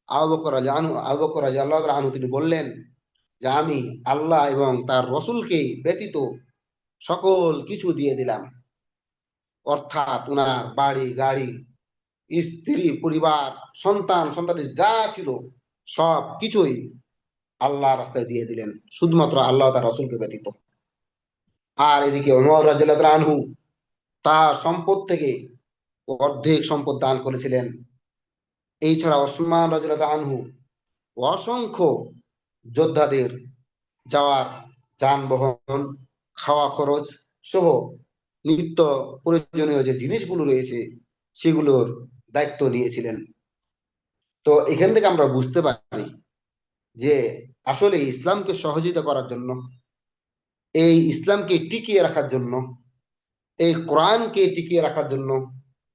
আবু বকর রাদিয়াল্লাহু তাআলা আনহু তিনি বললেন যে আমি আল্লাহ এবং তার রসুলকে ব্যতীত সকল কিছু দিয়ে দিলাম। অর্থাৎ উনার বাড়ি গাড়ি, স্ত্রী পরিবার, সন্তানের যা ছিল সব কিছুই আল্লাহ রাস্তায় দিয়ে দিলেন, শুধুমাত্র আল্লাহ তার রসুলকে ব্যতীত। আর এদিকে ওমর রাদিয়াল্লাহু তাআলা আনহু তার সম্পদ থেকে অর্ধেক সম্পদ দান করেছিলেন। এই ছাড়া ওসমান রাদিয়াল্লাহু তাআলা আনহু অসংখ্য যোদ্ধাদের যাওয়ার যানবাহন, খাওয়া খরচ সহ নিত্য প্রয়োজনীয় যে জিনিসগুলো রয়েছে সেগুলোর দায়িত্ব নিয়েছিলেন। তো এখান থেকে আমরা বুঝতে পারি যে আসলে ইসলামকে সহযোগিতা করার জন্য, এই ইসলামকে টিকিয়ে রাখার জন্য, এই কোরআনকে টিকিয়ে রাখার জন্য,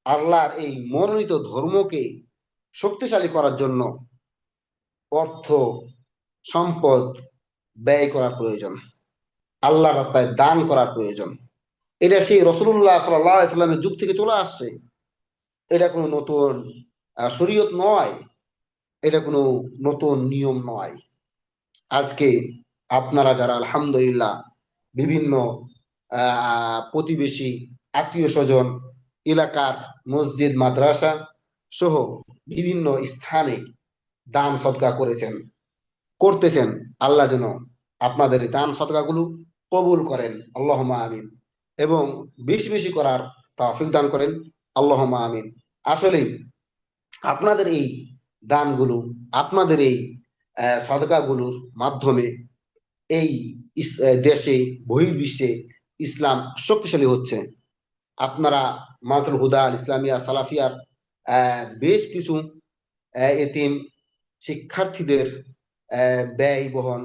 আল্লাহর এই মনোনীত ধর্মকে শক্তিশালী করার জন্য অর্থ সম্পদ ব্যয় করার প্রয়োজন, আল্লাহ রাস্তায় দান করার প্রয়োজন। এটা সেই রসুল্লাহ সাল্লামের যুগ থেকে চলে আসছে। এটা কোনো নতুন শরীয়ত নয়, এটা কোনো নতুন নিয়ম নয়। আজকে আপনারা যারা আলহামদুলিল্লাহ বিভিন্ন প্রতিবেশী, আত্মীয় স্বজন, এলাকার মসজিদ মাদ্রাসা সহ বিভিন্ন স্থানে দান সদকা করতেছেন, আল্লাহ যেন আপনাদের এই দান সদকাগুলো কবুল করেন, আল্লাহুম্মা আমিন। এবং বেশি বেশি করার তৌফিক দান করেন, আল্লাহুম্মা আমিন। আসলেই আপনাদের এই দানগুলো, আপনাদের এই সদকাগুলোর মাধ্যমে এই দেশে বহির্বিশ্বে ইসলাম শক্তিশালী হচ্ছে। আপনারা মাসরুল হুদা আল ইসলামিয়া সালাফিয়ার বেশ কিছু এতিম শিক্ষার্থীদের ব্যয় বহন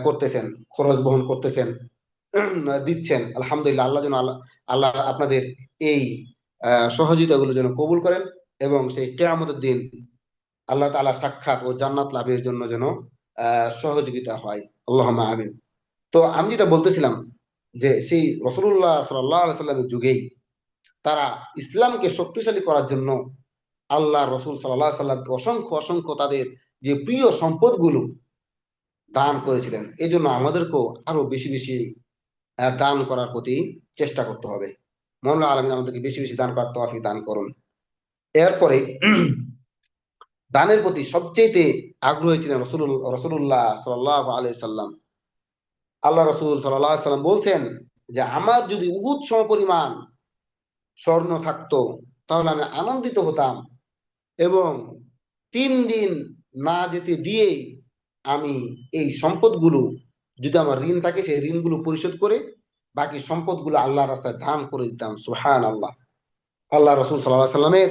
করতেছেন, খরচ বহন করতেছেন, দিচ্ছেন। আলহামদুলিল্লাহ। আল্লাহ যেন আল্লাহ আপনাদের এই সহযোগিতাগুলো যেন কবুল করেন, এবং সেই কিয়ামতের দিন আল্লাহ তাআলা সাক্ষাৎ ও জান্নাত লাভের জন্য যেন সহযোগিতা হয়। আল্লাহুম্মা আমিন। তো আমি যেটা বলতেছিলাম যে সেই রাসূলুল্লাহ সাল্লাল্লাহু আলাইহি সাল্লামের যুগেই তারা ইসলামকে শক্তিশালী করার জন্য আল্লাহ রসুল সাল্লাল্লাহু আলাইহি সাল্লামকে অসংখ্য অসংখ্য তাদের যে প্রিয় সম্পদগুলো দান করেছিলেন। এই জন্য আমাদেরকেও আরো বেশি বেশি দান করার প্রতি চেষ্টা করতে হবে। মওলা আলামিন আমাদেরকে বেশি বেশি দান করার তৌফিক দান করুন। এরপরে দানের প্রতি সবচেয়ে আগ্রহী ছিলেন রসুল্লাহ সাল্লাল্লাহু আলাইহি সাল্লাম। আল্লাহ রসুল সাল্লাল্লাহু আলাইহি সাল্লাম বলছেন যে আমার যদি উহুদ সমপরিমাণ স্বর্ণ থাকতো তাহলে আমি আনন্দিত হতাম এবং 3 দিন না যেতে দিয়েই আমি এই সম্পদগুলো, যদি আমার ঋণ থাকে সেই ঋণগুলো পরিশোধ করে বাকি সম্পদগুলো আল্লাহর রাস্তায় দান করে দিতাম। সুবহান আল্লাহ। আল্লাহ রসুল সাল্লাহ সাল্লামের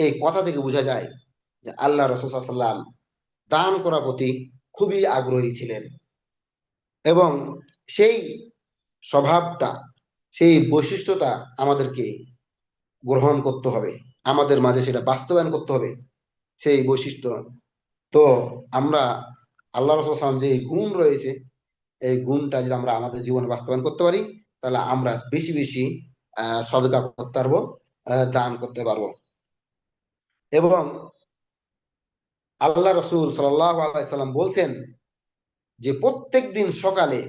এই কথা থেকে বোঝা যায় যে আল্লাহ রসুল সাল্লাম দান করার প্রতি খুবই আগ্রহী ছিলেন এবং সেই স্বভাবটা, সেই বৈশিষ্ট্যটা আমাদেরকে গ্রহণ করতে হবে, আমাদের মাঝে সেটা বাস্তবায়ন করতে হবে সেই বৈশিষ্ট্য। তো আমরা আল্লাহ রসুল সাল্লাম যে এই গুণ রয়েছে এই গুণটা যদি আমরা আমাদের জীবনে বাস্তবায়ন করতে পারি তাহলে আমরা বেশি বেশি সদকা করতে পারবো, দান করতে পারবো। এবং আল্লাহ রসুল সাল্লাল্লাহু আলাইহি সাল্লাম বলছেন যে প্রত্যেক দিন সকালে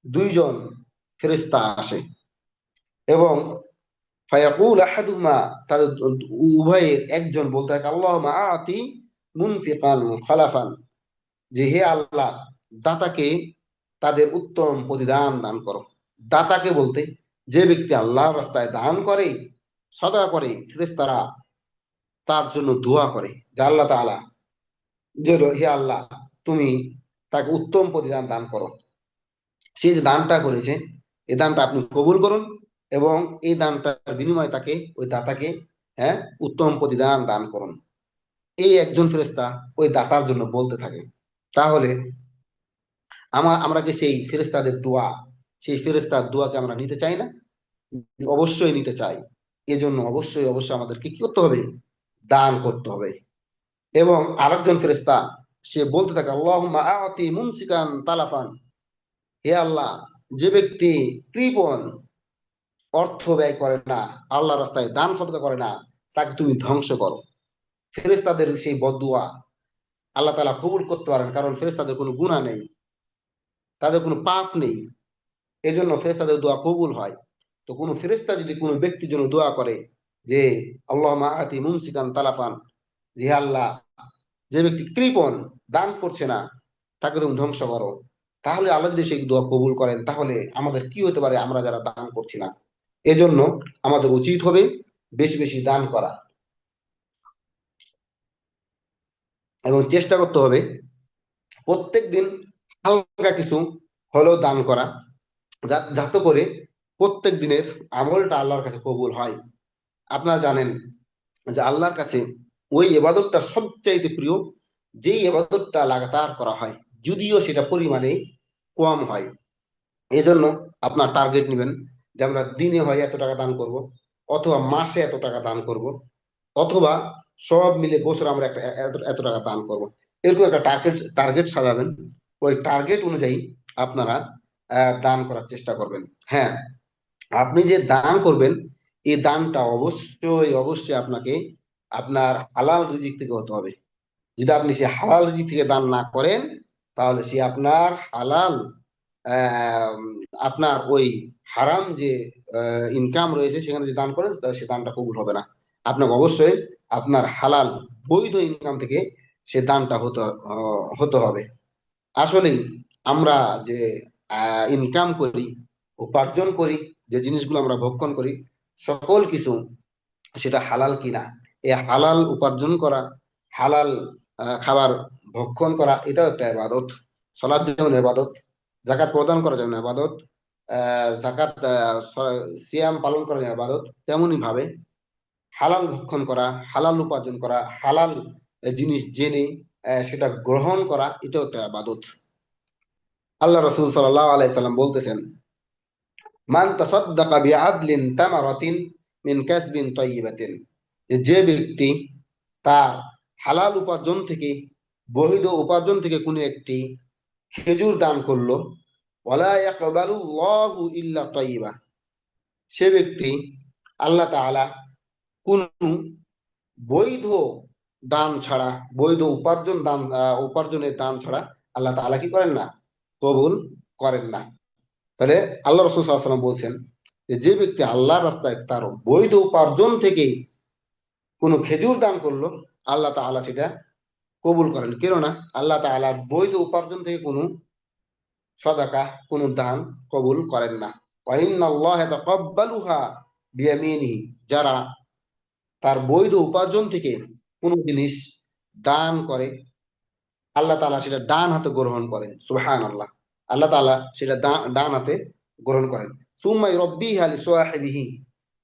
2 জন ফেরেশতা আসে এবং ফায়াকুল আহাদুহুমা, তাদের উভয়ের একজন বলতে থাকে আল্লাহুম্মা আতি মুনফিকান খালাফান, যে হে আল্লাহ দাতাকে তাদের উত্তম প্রতিদান দান করো। দাতাকে বলতে যে ব্যক্তি আল্লাহর রাস্তায় দান করে, সদা করে, ফেরেশতারা তার জন্য দোয়া করে যে আল্লাহ তাআলা, যে হে আল্লাহ তুমি তাকে উত্তম প্রতিদান দান করো। সে যে দানটা করেছে এই দানটা আপনি কবুল করুন এবং এই দানটার বিনিময়ে তাকে, ওই দাতাকে, হ্যাঁ, উত্তম প্রতিদান দান করুন। এই একজন ফেরেশতা ওই দাতার জন্য বলতে থাকে। তাহলে আমরা যে সেই ফেরেশতাদের দোয়া, সেই ফেরেশতার দোয়াকে আমরা নিতে চাই না? অবশ্যই নিতে চাই। এজন্য অবশ্যই অবশ্যই আমাদেরকে কি করতে হবে? দান করতে হবে। এবং আরেকজন ফেরেশতা সে বলতে থাকে আল্লাহুম্মা আতি মুমসিকান তালাফান, হে আল্লাহ যে ব্যক্তি কৃপণ, অর্থ ব্যয় করে না, আল্লাহ রাস্তায় দান সদকা করে না, তাকে তুমি ধ্বংস করো। ফেরেশতাদের সেই বদদুয়া আল্লাহ তাআলা কবুল করতে পারেন, কারণ ফেরেশতাদের কোনো গুনাহ নেই, তাদের কোনো পাপ নেই। এজন্য ফেরেশতাদের দোয়া কবুল হয়। তো কোনো ফেরেশতা যদি কোনো ব্যক্তির জন্য দোয়া করে যে আল্লাহুম্মা আতি মুমসিকান তালাফান, হে আল্লাহ যে ব্যক্তি কৃপণ, দান করছে না, তাকে তুমি ধ্বংস করো, তাহলে আল্লাহ যদি সেই দোয়া কবুল করেন তাহলে আমাদের কি হতে পারে আমরা যারা দান করছি না। এজন্য আমাদের উচিত হবে বেশি বেশি দান করা এবং চেষ্টা করতে হবে প্রত্যেক দিন হালকা কিছু হলেও দান করা, যাতে করে প্রত্যেক দিনের আমলটা আল্লাহর কাছে কবুল হয়। আপনারা জানেন যে আল্লাহর কাছে ওই ইবাদতটা সবচাইতে প্রিয় যেই ইবাদতটা লাগাতার করা হয়, যদিও সেটা পরিমাণে কম হয়। এই জন্য আপনার টার্গেট নেবেন যে আমরা দিনে হয় এত টাকা দান করব, অথবা মাসে এত টাকা দান করব, অথবা সব মিলে বছর আমরা একটা এত এত টাকা দান করব। এরকম একটা টার্গেট টার্গেট সাজাবেন। ওই টার্গেট অনুযায়ী আপনারা দান করার চেষ্টা করবেন। হ্যাঁ, আপনি যে দান করবেন এই দানটা অবশ্যই অবশ্যই আপনাকে আপনার হালাল রিজিক থেকে হতে হবে। যদি আপনি সে হালাল রিজিক থেকে দান না করেন তাহলে সে আপনার হালাল, আহ, আপনার ওই হারাম যে ইনকাম রয়েছে সেখানে যে দান করেন তাহলে সে দানটা কবুল হবে না। আপনাকে অবশ্যই আপনার হালাল বৈধ ইনকাম থেকে সে দানটা হতে হবে। আসলেই আমরা যে ইনকাম করি, উপার্জন করি, যে জিনিসগুলো আমরা ভক্ষণ করি সকল কিছু সেটা হালাল কিনা, এই হালাল উপার্জন করা, হালাল খাবার ভক্ষণ করা এটাও একটা ইবাদত। সালাত যেমন ইবাদত, যাকাত প্রদান করা যেমন ইবাদত, যাকাত সিয়াম পালন করা যেমন ইবাদত, তেমনি ভাবে হালাল ভক্ষণ করা, হালাল উপার্জন করা, হালাল জিনিস জেনে সেটা গ্রহণ করা এটাও একটা ইবাদত। আল্লাহ রসুল সাল্লাল্লাহু আলাইহি সাল্লাম বলতেছেন মান তাসাদ্দাকা বিআদলিন তামারাতিন মিন কাসবিন তাইয়িবাতিন, যে ব্যক্তি তার হালাল উপার্জন থেকে বৈধ উপার্জন থেকে কোনো একটি খেজুর দান করলো, ওয়ালা ইয়াকবালুল্লাহু ইল্লা তাইয়্যিবা, সে ব্যক্তি আল্লাহ তাআলা কোন বৈধ দান ছাড়া, বৈধ উপার্জনের দান ছাড়া আল্লাহ তাআলা কি করেন না? কবুল করেন না। তাহলে আল্লাহ রাসূল সাল্লাল্লাহু আলাইহি ওয়াসাল্লাম বলছেন যে যে ব্যক্তি আল্লাহর রাস্তায় তার বৈধ উপার্জন থেকে কোনো খেজুর দান করলো, আল্লাহ তাআলা সেটা কবুল করেন। কেননা আল্লাহ তাআলা বৈধ উপার্জন থেকে কোনো সদাকা, কোনো দান কবুল করেন না। ওয়া ইন্নাল্লাহা ইয়াতাকাব্বালুহা বিয়ামিনিহি, যারা তার বৈধ উপার্জন থেকে কোনো জিনিস দান করে, আল্লাহ তাআলা সেটা ডান হাতে গ্রহণ করেন। সুবহানাল্লাহ, আল্লাহ তাআলা সেটা ডান হাতে গ্রহণ করেন। সুম্মা ইউরাব্বিহা লিসাহিবিহি,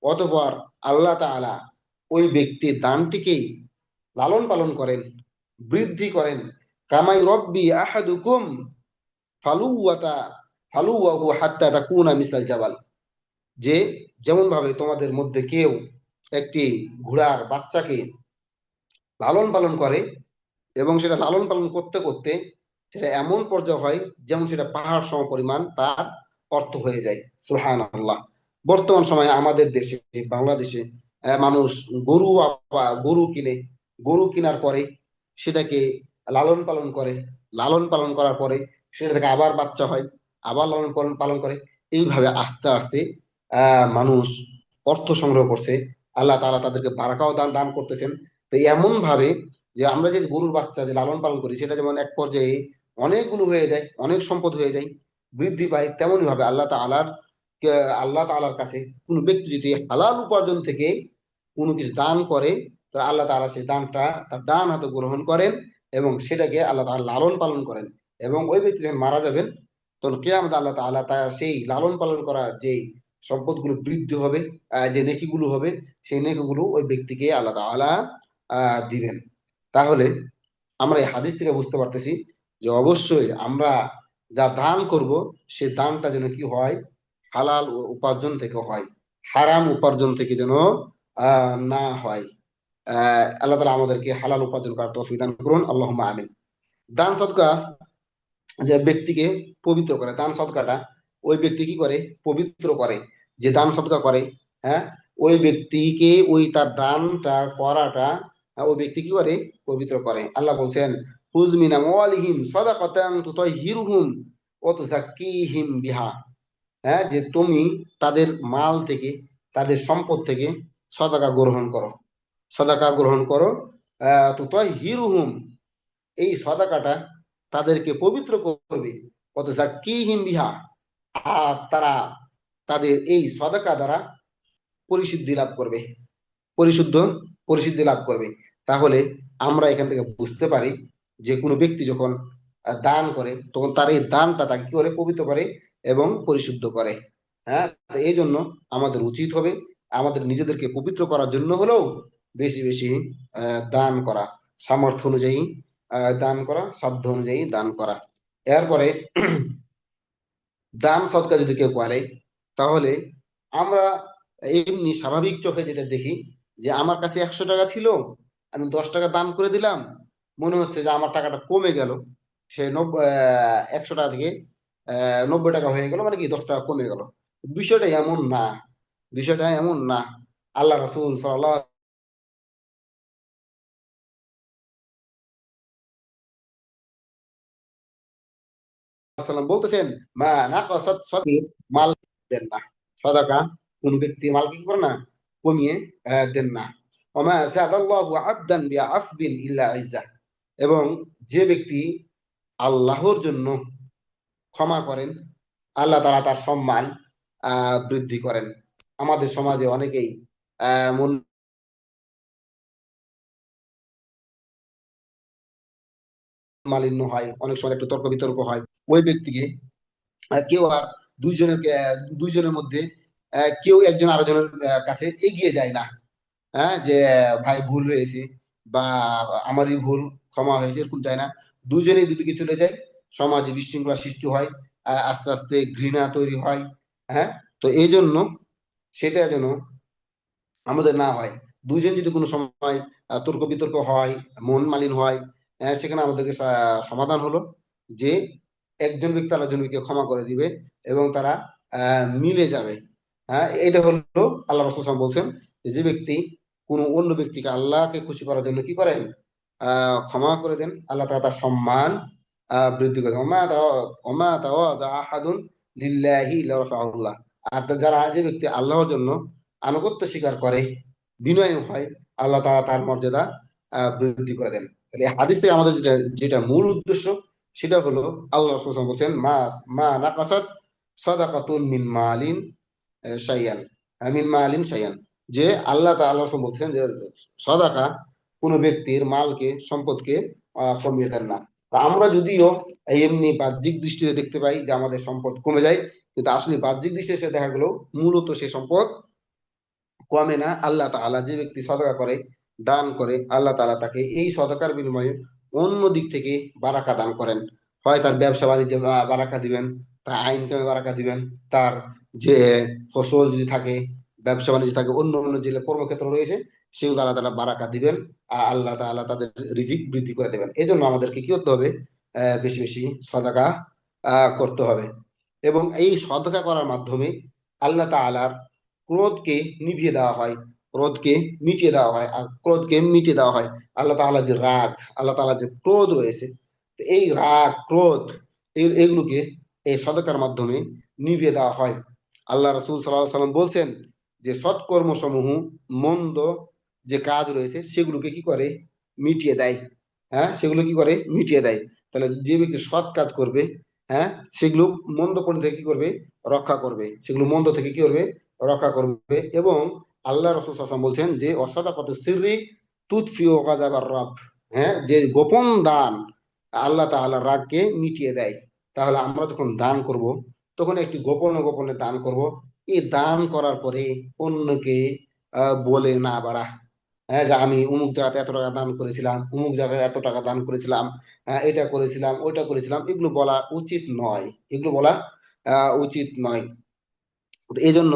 অতঃপর আল্লাহ তাআলা ওই ব্যক্তির দানটিকেই লালন পালন করেন, বৃদ্ধি করেন। কামা ইউরাব্বি আহাদুকুম ফালুওয়াতা ফালুওয়াহু হাত্তা তাকুনা মিসলাল জাবাল, যে যেমন ভাবে তোমাদের মধ্যে কেউ একটি ঘোড়ার বাচ্চাকে লালন পালন করে, এবং সেটা লালন পালন করতে করতে সেটা এমন পর্যায়ে হয় যেমন সেটা পাহাড় সম পরিমাণ তার অর্থ হয়ে যায়। সুবহানাল্লাহ। বর্তমান সময়ে আমাদের দেশে, বাংলাদেশে, মানুষ গরু কিনে, গরু কেনার পরে সেটাকে লালন পালন করে, লালন পালন করার পরে সেটা থেকে আবার বাচ্চা হয়, আবার লালন পালন পালন করে। এইভাবে আস্তে আস্তে মানুষ অর্থ সংগ্রহ করছে। আল্লাহ তাআলা তাদেরকে বারাকাও দান দান করতেছেন। তো এমন ভাবে যে আমরা যে গরুর বাচ্চা যে লালন পালন করি, সেটা যেমন এক পর্যায়ে অনেকগুলো হয়ে যায়, অনেক সম্পদ হয়ে যায়, বৃদ্ধি পায়, তেমনই ভাবে আল্লাহ তাআলার কাছে কোনো ব্যক্তি যদি হালাল উপার্জন থেকে কোনো কিছু দান করে, তাহলে আল্লাহ তাআলা সেই দানটা তার ডান হাতে গ্রহণ করেন এবং সেটাকে আল্লাহ তাআলা লালন পালন করেন। এবং ওই ব্যক্তি যখন মারা যাবেন, তখন কিয়ামতে আল্লাহ তাআলা তার সেই লালন পালন করা যে সম্পদগুলো বৃদ্ধি হবে, যে নেকিগুলো হবে, সেই নেকিগুলো ওই ব্যক্তিকে আল্লাহ তাআলা দিবেন। তাহলে আমরা এই হাদিস থেকে বুঝতে পারতেছি যে অবশ্যই আমরা যা দান করব, সে দানটা যেন কি হয়? হালাল উপার্জন থেকে হয়, হারাম উপার্জন থেকে যেন না হয়। আল্লাহ তাআলা আমাদেরকে হালাল উপার্জন করার তৌফিক দান করুন, আল্লাহুম্মা আমিন। দান সদকা যে ব্যক্তিকে পবিত্র করে, দান সদকাটা ওই ব্যক্তি কি করে? পবিত্র করে। যে দান সদকা করে, হ্যাঁ, ওই ব্যক্তিকে ওই তার দানটা করাটা, ওই ব্যক্তি কি করে? পবিত্র করে। আল্লাহ বলছেন, খুয মিন আমওয়ালিহিম সাদাকাতান তুতাহহিরুহুম ওয়া তুযাক্কিহিম বিহা, হ্যাঁ, যে তুমি তাদের মাল থেকে, তাদের সম্পদ থেকে সদাকা গ্রহণ করো, সদাকা গ্রহণ করো। তুতাহহিরুহুম, এই সদাকাটা তাদেরকে পবিত্র করবে। কত জাক্কিহিম বিহা, আর তারা তাদের এই সদাকা দ্বারা পরিশুদ্ধি লাভ করবে, পরিশুদ্ধ পরিশুদ্ধি লাভ করবে। তাহলে আমরা এখান থেকে বুঝতে পারি যে কোনো ব্যক্তি যখন দান করে, তখন তার এই দানটা তাকে কি করে? পবিত্র করে এবং পরিশুদ্ধ করে। হ্যাঁ, তো এই জন্য আমাদের উচিত হবে আমাদের নিজেদেরকে পবিত্র করার জন্য হলেও বেশি বেশি দান করা, সামর্থ্য অনুযায়ী দান করা, সাধ্য অনুযায়ী দান করা। এরপরে দান সদকা যদি কেউ করে, তাহলে আমরা এমনি স্বাভাবিক চোখে যেটা দেখি, যে আমার কাছে 100 টাকা ছিল, আমি 10 টাকা দান করে দিলাম, মনে হচ্ছে যে আমার টাকাটা কমে গেল, সে 100 টাকা থেকে 90 টাকা হয়ে গেল, মানে কি 10 টাকা কমে গেল। বিষয়টা এমন না, বিষয়টা এমন না। আল্লাহ রাসূল সাল্লাল্লাহু আলাইহি ওয়াসাল্লাম বলতেছেন, মা নাকাসাত সাদকাতুন মাল দেন না, সাদাকা কোন ব্যক্তি মালকে কি করে না? কমিয়ে দেন না। ওমা যাদাল্লাহু আবদান বিআফবিন ইল্লা ইজ্জা, এবং যে ব্যক্তি আল্লাহর জন্য ক্ষমা করেন, আল্লাহ তাআলা তার সম্মান বৃদ্ধি করেন। আমাদের সমাজে অনেকেই মন মালিন্য হয়, অনেক সময় একটু তর্ক বিতর্ক হয়, ওই ব্যক্তিকে কেউ আর দুইজনের মধ্যে কেউ একজন আরেকজনের কাছে এগিয়ে যায় না। হ্যাঁ, যে ভাই ভুল হয়েছে বা আমারই ভুল, ক্ষমা হয়েছে, এরকম যায় না। দুজনেই দুদিকে চলে যায়, সমাজে বিশৃঙ্খলা সৃষ্টি হয়, আস্তে আস্তে ঘৃণা তৈরি হয়। হ্যাঁ, তো এই জন্য সেটা যেন আমাদের না হয়। দুজন যদি কোনো সময় তর্ক বিতর্ক হয়, মন মালিন হয়, সেখানে আমাদেরকে সমাধান হলো যে একজন ব্যক্তি আরেকজন ব্যক্তিকে ক্ষমা করে দিবে এবং তারা মিলে যাবে। এটা হলো আল্লাহ রাসূল সাল্লাল্লাহু আলাইহি ওয়াসাল্লাম বলছেন যে ব্যক্তি কোনো অন্য ব্যক্তিকে আল্লাহকে খুশি করার জন্য কি করেন, ক্ষমা করে দেন, আল্লাহ তাআলা তার সম্মান বৃদ্ধি করে দেন। ওমা তাওয়াদা আহাদুন লিল্লাহি ইল্লা রাফাআহুল্লাহ। আর যারা, যে ব্যক্তি আল্লাহর জন্য আনুগত্য স্বীকার করে, বিনয়ী হয়, আল্লাহ তাআলা তার মর্যাদা বৃদ্ধি করে দেন। তাহলে এই হাদিস থেকে আমাদের যেটা যেটা মূল উদ্দেশ্য সেটা হলো, আল্লাহ রাসূল সাল্লাল্লাহু আলাইহি ওয়াসাল্লাম বলছেন মা মা নাকাসাত সাদাকাতুন মিন মালিন শাইয়ান, মিন মালিন শাইয়ান, যে আল্লাহ রাসূল বলছেন যে সদাকা কোনো ব্যক্তির মালকে, সম্পদকে কমিয়ে দেন না। তা আমরা যদিও এমনি বাহ্যিক দৃষ্টিতে দেখতে পাই যে আমাদের সম্পদ কমে যায়, কিন্তু আসলে বাহ্যিক দৃষ্টিতে এসে দেখা গেল মূলত সেই সম্পদ কমে না। আল্লাহ তাআলা, যে ব্যক্তি সদকা করে, দান করে, আল্লাহ তাআলা তাকে এই সদকার বিনিময়ে অন্য দিক থেকে বারাকা দান করেন। হয় তার ব্যবসা বাণিজ্যে বারাকা দিবেন, তার আইন কামে বারাকা দিবেন, তার যে ফসল যদি থাকে, ব্যবসা বাণিজ্য থাকে, অন্য অন্য যে কর্মক্ষেত্র রয়েছে সেগুলো আল্লাহ তাআলা বারাকা দিবেন। আর আল্লাহ তাআলা তাদের রিজিক বৃদ্ধি করে দেবেন। এই জন্য আমাদেরকে কি করতে হবে, বেশি বেশি সদকা করতে হবে। এবং এই সদকা করার মাধ্যমে আল্লাহ তাআলার ক্রোধকে নিভিয়ে দেওয়া হয়, ক্রোধকে মিটিয়ে দেওয়া হয়। আর ক্রোধকে মিটিয়ে দেওয়া হয়, আল্লাহ তাআলা যে রাগ, আল্লাহ তাআলা যে ক্রোধ রয়েছে, তো এই রাগ ক্রোধ এগুলোকে এই সদকার মাধ্যমে নিভিয়ে দেওয়া হয়। আল্লাহ রাসূল সাল্লাল্লাহু আলাইহি সাল্লাম বলছেন যে সৎকর্ম সমূহ, মন্দ যে কাজ রয়েছে সেগুলোকে কি করে, মিটিয়ে দেয়। সেগুলো কি করে, মিটিয়ে দেয়। তাহলে যে ব্যক্তি সৎ কাজ করবে, হ্যাঁ, সেগুলো মন্দ পন্থা থেকে কি করবে, রক্ষা করবে, সেগুলো মন্দ থেকে কি করবে, রক্ষা করবে। এবং আল্লাহ রাসূল সাল্লাল্লাহু আলাইহি ওয়াসাল্লাম বলছেন যে অসাদাকাতু সিররি তুতফিউ গাযাবার রব, যে গোপন দান আল্লাহ তাআলার রাগকে মিটিয়ে দেয়। তাহলে আমরা যখন দান করব, তখন একটি গোপনে গোপনে দান করব। এই দান করার পরে অন্যকে বলে না বাড়া, যে আমি অমুক জায়গাতে এত টাকা দান করেছিলাম, অমুক জায়গায় এত টাকা দান করেছিলাম, এটা করেছিলাম, ওইটা করেছিলাম, এগুলো বলা উচিত নয়, এগুলো বলা উচিত নয়। তো এই জন্য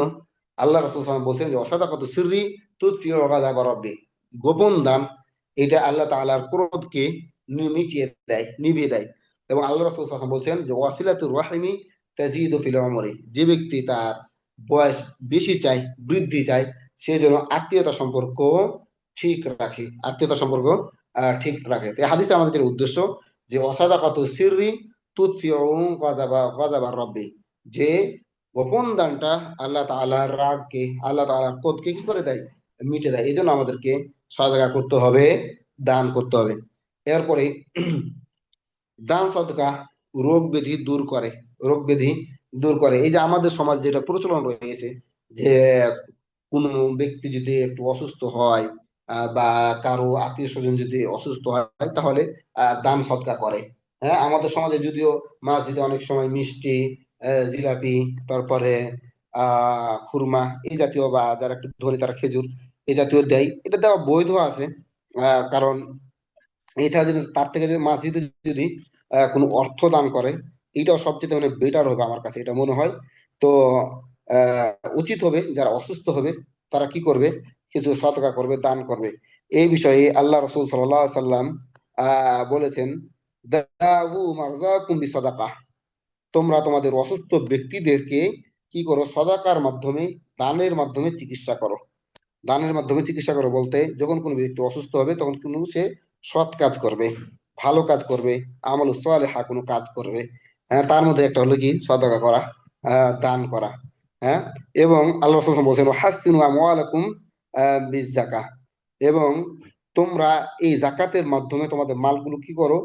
আল্লাহ রাসূল সাল্লাল্লাহু আলাইহি ওয়াসাল্লাম বলছেন যে অসাদাকাতু সিররি তুতফিউ গাযাবা রাব্বি, গোপন দান এটা আল্লাহ তাআলার ক্রোধকে মিটিয়ে দেয়, নিভিয়ে দেয়। এবং আল্লাহ রাসূল সাল্লাল্লাহু আলাইহি ওয়াসাল্লাম বলছেন যে ওয়াসিলাতুর রাহিমি তাজিদু ফিল উমরি, যে ব্যক্তি তার বয়স বেশি চায়, বৃদ্ধি চায়, সে যেন আত্মীয়তা সম্পর্ক ঠিক রাখে, আত্মীয়তা সম্পর্ক ঠিক রাখে। তো এই হাদিসে আমাদের যেটা উদ্দেশ্য, যে অসাদাকাতু সিররি তুতফিউ গাযাবা রাব্বি, যে গোপন দানটা আল্লাহ তাআলার রাগকে, আল্লাহ তাআলার ক্রোধকে কি করে দেয়, মিটে দেয়। এই জন্য আমাদেরকে সদকা করতে হবে, দান করতে হবে। এরপরে দান সদকা রোগ ব্যাধি দূর করে, রোগ ব্যাধি দূর করে। এই যে আমাদের সমাজ যেটা প্রচলন রয়েছে, যে কোনো ব্যক্তি যদি একটু অসুস্থ হয়, বা কারো আত্মীয় স্বজন যদি অসুস্থ হয়, তাহলে দান সদকা করে। আমাদের সমাজে যদিও মসজিদে অনেক সময় মিষ্টি, জিলাপি, তারপরে খুরমা এই জাতীয়, বা যারা একটু ধনী তারা খেজুর এই জাতীয় দেয়, এটা দেওয়া বৈধ আছে। কারণ এছাড়া যদি তার থেকে যদি মসজিদে যদি কোনো অর্থ দান করে, এটাও সবচেয়ে মানে বেটার হবে, আমার কাছে এটা মনে হয়। তো উচিত হবে যারা অসুস্থ হবে তারা কি করবে, কিছু সদকা করবে, দান করবে। এই বিষয়ে আল্লাহ রাসূল সাল্লাল্লাহু আলাইহি সাল্লাম বলেছেন, দাউ মারযাকুম বিসাদাকাহ, তোমরা তোমাদের অসুস্থ ব্যক্তিদেরকে কি করো, সদাকার মাধ্যমে, দানের মাধ্যমে চিকিৎসা করো। দানের মাধ্যমে চিকিৎসা করো বলতে, যখন কোনো ব্যক্তি অসুস্থ হবে তখন কিন্তু সে সৎ কাজ করবে, ভালো কাজ করবে, আমল সালেহা কোনো কাজ করবে। তার মধ্যে একটা হলো কি, সদকা করা, দান করা। হ্যাঁ এবং আল্লাহ রাসূল বলছেন হাসিনু আমওয়ালাকুম বিযাকাহ, এবং তোমরা এই জাকাতের মাধ্যমে তোমাদের মালগুলো কি করো,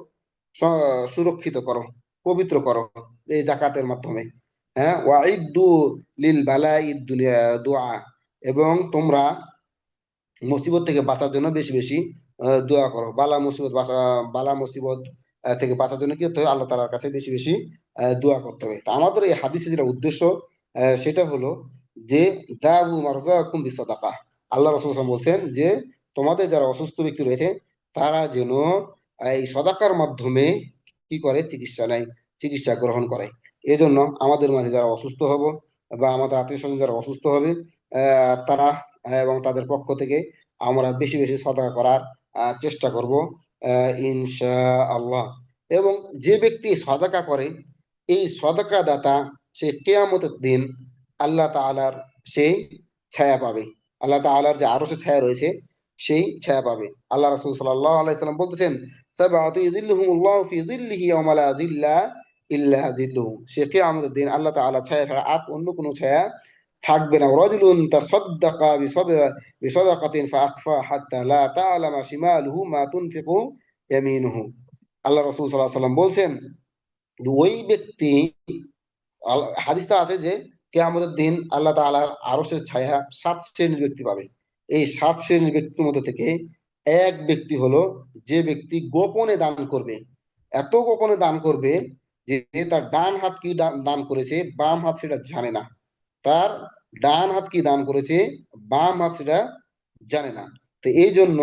সুরক্ষিত করো, পবিত্র করো এই জাকাতের মাধ্যমে। ওয়াইদু লিল বালাইদ দুনিয়া দুআ, এবং তোমরা মুসিবত থেকে বাঁচার জন্য বেশি বেশি দোয়া করো। বালা মুসিবত থেকে বাঁচার জন্য কি করতে হবে, আল্লাহ তাআলার কাছে বেশি বেশি দোয়া করতে হবে। তা আমাদের এই হাদিসে যেটা উদ্দেশ্য, সেটা হলো যে দাউ মারযাকুম বিসাদাকাহ, আল্লাহ রাসূল সাল্লাল্লাহু আলাইহি ওয়াসাল্লাম বলছেন যে তোমাদের যারা অসুস্থ ব্যক্তি রয়েছে তারা যেন এই সদাকার মাধ্যমে কি করে, চিকিৎসা নেয়, চিকিৎসা গ্রহণ করে। এই জন্য আমাদের মাঝে যারা অসুস্থ হব, বা আমাদের আত্মীয় স্বজন যারা অসুস্থ হবে, তারা এবং তাদের পক্ষ থেকে আমরা বেশি বেশি সদকা করার চেষ্টা করব। ইনশাআল্লাহ। এবং যে ব্যক্তি সদাকা করে, এই সদাকা দাতা সে কিয়ামতের দিন আল্লাহ তাআলার সেই ছায়া পাবে। আল্লাহ তাআলার যে আরশের ছায়া রয়েছে সেই ছায়া পাবে। আল্লাহ রাসূল সাল্লাল্লাহু আলাইহি সাল্লাম বলতেছেন, সাবআতু ইযিল্লুহুমুল্লাহু ফি যিল্লিহি ইয়াওমা লা যিল্লা ইল্লা যিল্লুহু। সে কিয়ামতের দিন আল্লাহ তাআলার ছায়া ছাড়া আর অন্য কোনো ছায়া থাকবে না। রাজুলুন তাসাদ্দাকা বিসাদাকাতিন ফাআখফা হাত্তা লা তা'লামা শিমালুহু মা তুনফিকু ইয়ামিনুহু। আল্লাহ রাসূল সাল্লাল্লাহু আলাইহি সাল্লাম বলছেন, ওই ব্যক্তি, হাদিসটা আছে যে কিয়ামতের দিন আল্লাহ তাআলার আরশের ছায়া 7 শ্রেণীর ব্যক্তি পাবে। এই 7 শ্রেণীর ব্যক্তির মধ্যে থেকে এক ব্যক্তি হলো যে ব্যক্তি গোপনে দান করবে। এত গোপনে দান করবে যে তার ডান হাত কি দান করেছে, বাম হাত সেটা জানে না। তার ডান হাত কি দান করেছে, বাম হাত সেটা জানে না। তো এই জন্য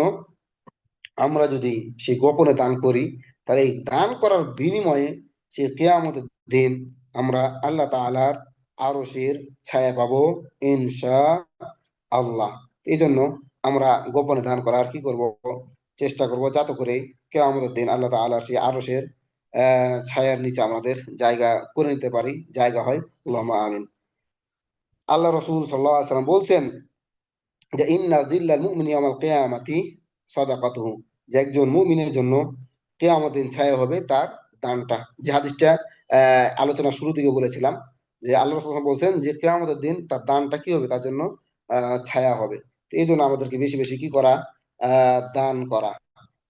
আমরা যদি সেই গোপনে দান করি, তাহলে এই দান করার বিনিময়ে সে কিয়ামতের দিন আমরা আল্লাহ তাআলার আরশের ছায়া পাবো ইনশা আল্লাহ। এই জন্য আমরা গোপনে দান করার কি করব, চেষ্টা করব, যাতে করে কিয়ামতের দিন আল্লাহ তাআলার সেই আরশের ছায়ার নিচে আমাদের জায়গা করে নিতে পারি, জায়গা হয়। আল্লাহুম্মা আমিন। আল্লাহ রাসূল সাল্লাল্লাহু আলাইহি ওয়াসাল্লাম বলছেন যে ইন্না যিল্লাল মুমিনি ইয়াওমাল কিয়ামাতি সাদাকাতুহু, যে একজন মুমিনের জন্য কিয়ামতের দিন ছায়া হবে তার দানটা। যে হাদিসটা আলোচনা শুরু থেকে বলেছিলাম, যে আল্লাহ রাসূল সাল্লাল্লাহু আলাইহি ওয়াসাল্লাম বলছেন যে কিয়ামতের দিন তার দানটা কি হবে, তার জন্য ছায়া হবে। তো এই জন্য আমাদেরকে বেশি বেশি কি করা, দান করা।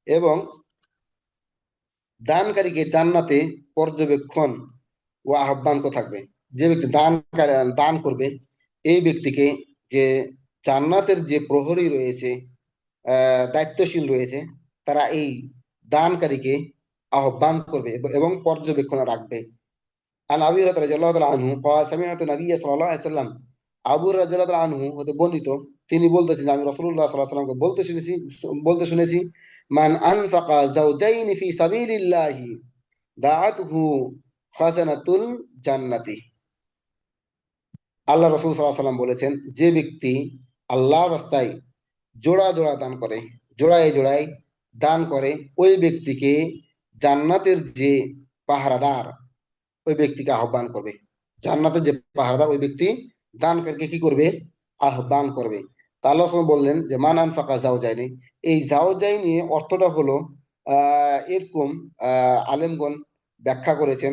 এবং দানকারীকে জান্নাতে পর্যবেক্ষণ ও আহ্বান তো থাকবে। যে ব্যক্তি দান করবে, এই ব্যক্তিকে যে জান্নাতের যে প্রহরী রয়েছে, দায়িত্বশীল রয়েছে, তারা এই দানকারীকে আহ্বান করবে এবং পর্যবেক্ষণে রাখবে। আন আবি হুরায়রা রাদিয়াল্লাহু তাআলা আনহু قال سمعت النبي صلى الله عليه وسلم। আবু হুরায়রা রাদিয়াল্লাহু তাআলা আনহু হতে বর্ণিত, তিনি বলতেছেন যে আমি রাসূলুল্লাহ সাল্লাল্লাহু আলাইহি ওয়াসাল্লামকে বলতে শুনেছি, মান আনফাকা যাওজাইনি ফি সাবিলিল্লাহি দাআতুহু খাজানাতুল জান্নাতি। আল্লাহ রাসূল সাল্লাল্লাহু আলাইহি ওয়াসাল্লাম বলেছেন, যে ব্যক্তি আল্লাহর রাস্তায় জোড়া জোড়া দান করে, জোড়ায় জোড়ায় দান করে, ওই ব্যক্তিকে জান্নাতের যে পাহারাদার, ওই ব্যক্তিকে আহ্বান করবে। জান্নাতের যে পাহারাদার ওই ব্যক্তি দানকারীকে কি করবে, আহ্বান করবে। তা আল্লাহ রাসূল বললেন যে মান আনফাকা যাওজাইনি। এই যাওজাইনি অর্থটা হলো এরকম, আলেমগণ ব্যাখ্যা করেছেন,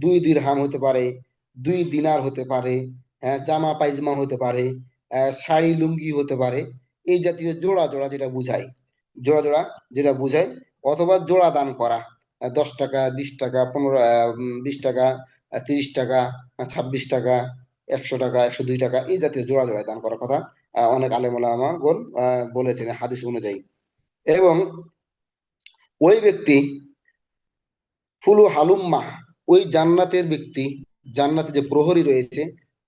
2 দিরহাম হতে পারে, 2 দিনার হতে পারে, জামা পায়জামা হতে পারে, শাড়ি লুঙ্গি হতে পারে, এই জাতীয় জোড়া জোড়া যেটা বুঝায়, জোড়া জোড়া যেটা বুঝায়। অথবা জোড়া দান করা, 10 টাকা, 20 টাকা, 20 টাকা, 30 টাকা, 26 টাকা, 100 টাকা, 102 টাকা, এই জাতীয় জোড়া জোড়ায় দান করার কথা অনেক আলেম ওলামাগণ বলেছেন হাদিস অনুযায়ী। এবং ওই ব্যক্তি ফুলু হালুম্মা, ওই জান্নাতের ব্যক্তি, জান্নাতে যে প্রহরী রয়েছে,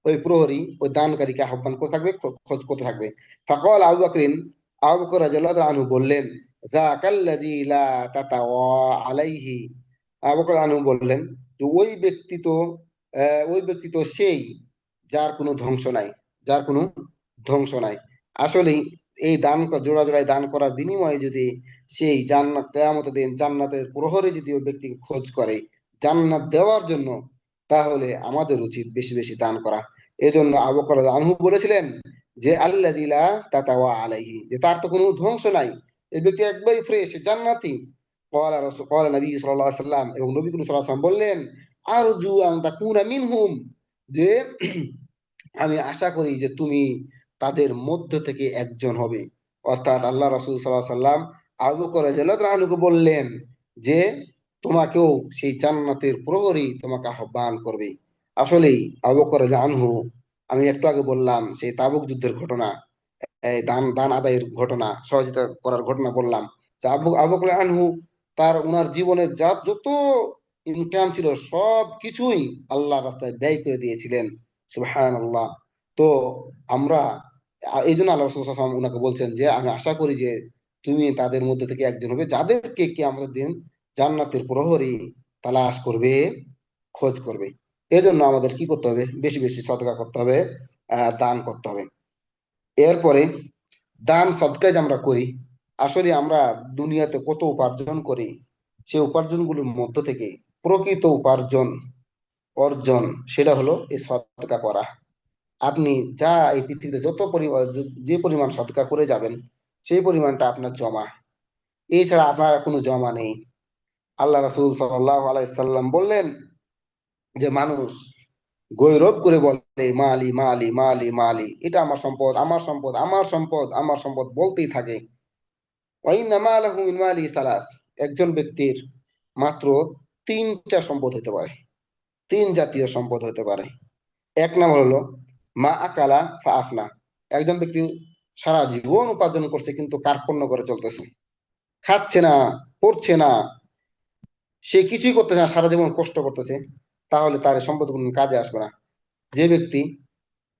ওই প্রহরী ওই দানকারীকে আহ্বান করতে থাকবে, খোঁজ করতে থাকবে। ফাকাল আবু বকরিন, আবু বকর রাদিয়াল্লাহু আনহু বললেন, যাকাল্লাযী লা তাতাওয়া আলাইহি। আবু বকর আনহু বললেন যে ওই ব্যক্তি তো সেই যার কোনো ধ্বংস নাই, যার কোনো ধ্বংস নাই। আসলে এই জোড়া জোড়ায় দান করার বিনিময়ে যদি সেই জান্নাত, কিয়ামতের দিন জান্নাতের প্রহরী যদি ওই ব্যক্তিকে খোঁজ করে জান্নাত দেওয়ার জন্য, তাহলে আমাদের উচিত বেশি বেশি দান করা। এজন্য আবু বকর আনহু বলেছিলেন যে আল্লাযী লা তাতাওয়া আলাইহি, যে তার তো কোনো ধ্বংস নাই, এই ব্যক্তি একবারই ফ্রেশ জান্নাতি। قال নবী সাল্লাল্লাহু আলাইহি সাল্লাম, এবং নবী করিম সাল্লাল্লাহু আলাইহি সাল্লাম বললেন, আরজু আন তাকুনা মিনহুম, যে আমি আশা করি যে তুমি তাদের মধ্য থেকে একজন হবে। অর্থাৎ আল্লাহ রাসূল সাল্লাল্লাহু আলাইহি সাল্লাম আবু বকর রাদিয়াল্লাহু আনহুকে বললেন যে তোমাকেও সেই জান্নাতের প্রহরী তোমাকে আহ্বান করবে। আসলেই আবু বকর রাদিয়াল্লাহু আনহু, আমি একটু আগে বললাম সেই তাবুক যুদ্ধের ঘটনা, এই দান দান আদায়ের ঘটনা, সহযোগিতা করার ঘটনা বললাম, যে আবু আবু বকর আনহু তার ওনার জীবনের যা যত ইনকাম ছিল সব কিছুই আল্লাহ রাস্তায় ব্যয় করে দিয়েছিলেন। সুবহানাল্লাহ। তো আমরা এই জন্য আল্লাহ রাসূল সাল্লাল্লাহু আলাইহি ওয়াসাল্লাম উনাকে বলছেন যে আমি আশা করি যে তুমি তাদের মধ্যে থেকে একজন হবে, যাদেরকে কি আমাদের দিন জান্নাতের প্রহরী তালাশ করবে, খোঁজ করবে। এই জন্য আমাদের কি করতে হবে, বেশি বেশি সদকা করতে হবে, দান করতে হবে। এরপরে দান সদকায় যে আমরা করি, আসলে আমরা দুনিয়াতে কত উপার্জন করি, সেই উপার্জনগুলোর মধ্য থেকে প্রকৃত উপার্জন অর্জন সেটা হলো এই সদকা করা। আপনি যা এই পৃথিবীতে যত পরিমাণ, যে পরিমাণ সদকা করে যাবেন, সেই পরিমাণটা আপনার জমা। এছাড়া আপনার আর কোনো জমা নেই। আল্লাহ রাসূল সাল্লাল্লাহু আলাইহি সাল্লাম বললেন যে মানুষ গৌরব করে বলে মালি মালি মালি মালি, এটা আমার সম্পদ, আমার সম্পদ, আমার সম্পদ, আমার সম্পদ বলতেই থাকে। ওয়াইন্না মালাহু মিন মালি সালাস, একজন ব্যক্তির মাত্র তিনটা সম্পদ হতে পারে, তিন জাতীয় সম্পদ হতে পারে। এক নাম্বার হলো মা আকালা ফা আফনা, একজন ব্যক্তি সারা জীবন উপার্জন করছে কিন্তু কার্পণ্য করে চলতেছে, খাচ্ছে না, পড়ছে না, সে কিছুই করতেছে না, সারা জীবন কষ্ট করতেছে, তাহলে তার এই সম্পদ কোনো কাজে আসবে না। যে ব্যক্তি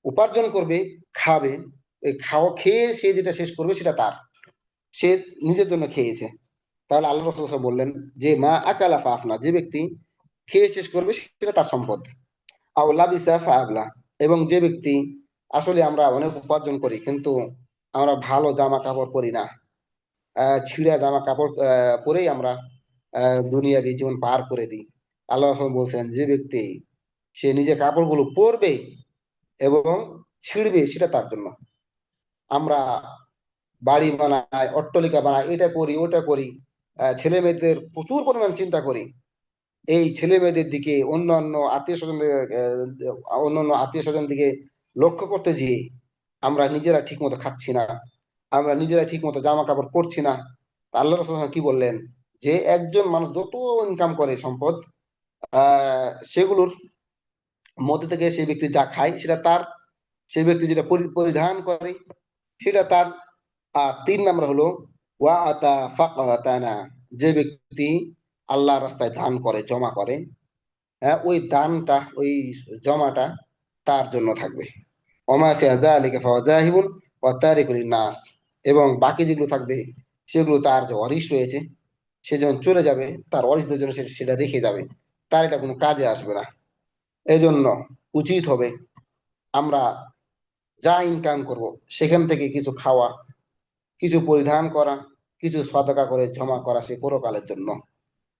উপার্জন করবে, খাবে, এই খাওয়া খেয়ে সে যেটা শেষ করবে সেটা তার, সে নিজের জন্য খেয়েছে। তাহলে আল্লাহ রাসূল সাল্লাল্লাহু আলাইহি ওয়াসাল্লাম বললেন যে মা আকালা ফা আফনা, যে ব্যক্তি খেয়ে শেষ করবে সেটা তার সম্পদ। আও লাবিসা ফা আবলা, এবং যে ব্যক্তি, আসলে আমরা অনেক উপার্জন করি কিন্তু আমরা ভালো জামা কাপড় পরি না, ছিঁড়া জামা কাপড় পরেই আমরা দুনিয়াবি জীবন পার করে দিই। আল্লাহ রাসূল বলছেন যে ব্যক্তি সে নিজে কাপড়গুলো পরবে এবং ছিঁড়বে সেটা তার জন্য। আমরা বাড়ি বানাই, অট্টালিকা বানাই, এটা করি ওটা করি, ছেলে মেয়েদের প্রচুর পরিমাণ চিন্তা করি। এই ছেলে মেয়েদের দিকে, অন্যান্য আত্মীয় স্বজনদের, অন্যান্য আত্মীয় স্বজন দিকে লক্ষ্য করতে গিয়ে আমরা নিজেরা ঠিক মতো খাচ্ছি না, আমরা নিজেরা ঠিক মতো জামা কাপড় পরছি না। তা আল্লাহ রাসূল কি বললেন যে একজন মানুষ যত ইনকাম করে সম্পদ, সেগুলোর মধ্যে থেকে সেই ব্যক্তি যা খায় সেটা তার, সেই ব্যক্তি যেটা পরিধান করে সেটা তার। আর তিন নাম্বার হলো ওয়া আতা ফাকাতানা, যে ব্যক্তি আল্লাহর রাস্তায় দান করে, জমা করে, হ্যাঁ, ওই দানটা, ওই জমাটা তার জন্য থাকবে। ওমা সিয়াযালিকা ফাওয়াজাহিবুন ওয়া তারিকুল নাস, এবং বাকি যেগুলো থাকবে সেগুলো তার যে ওয়ারিশ রয়েছে, সে যখন চলে যাবে তার ওয়ারিশদের জন্য সেটা রেখে যাবে, তার এটা কোনো কাজে আসবে না। এই জন্য উচিত হবে আমরা যা ইনকাম করব সেখান থেকে কিছু খাওয়া, কিছু পরিধান করা, কিছু সদকা করে জমা করা সে পরকালের জন্য,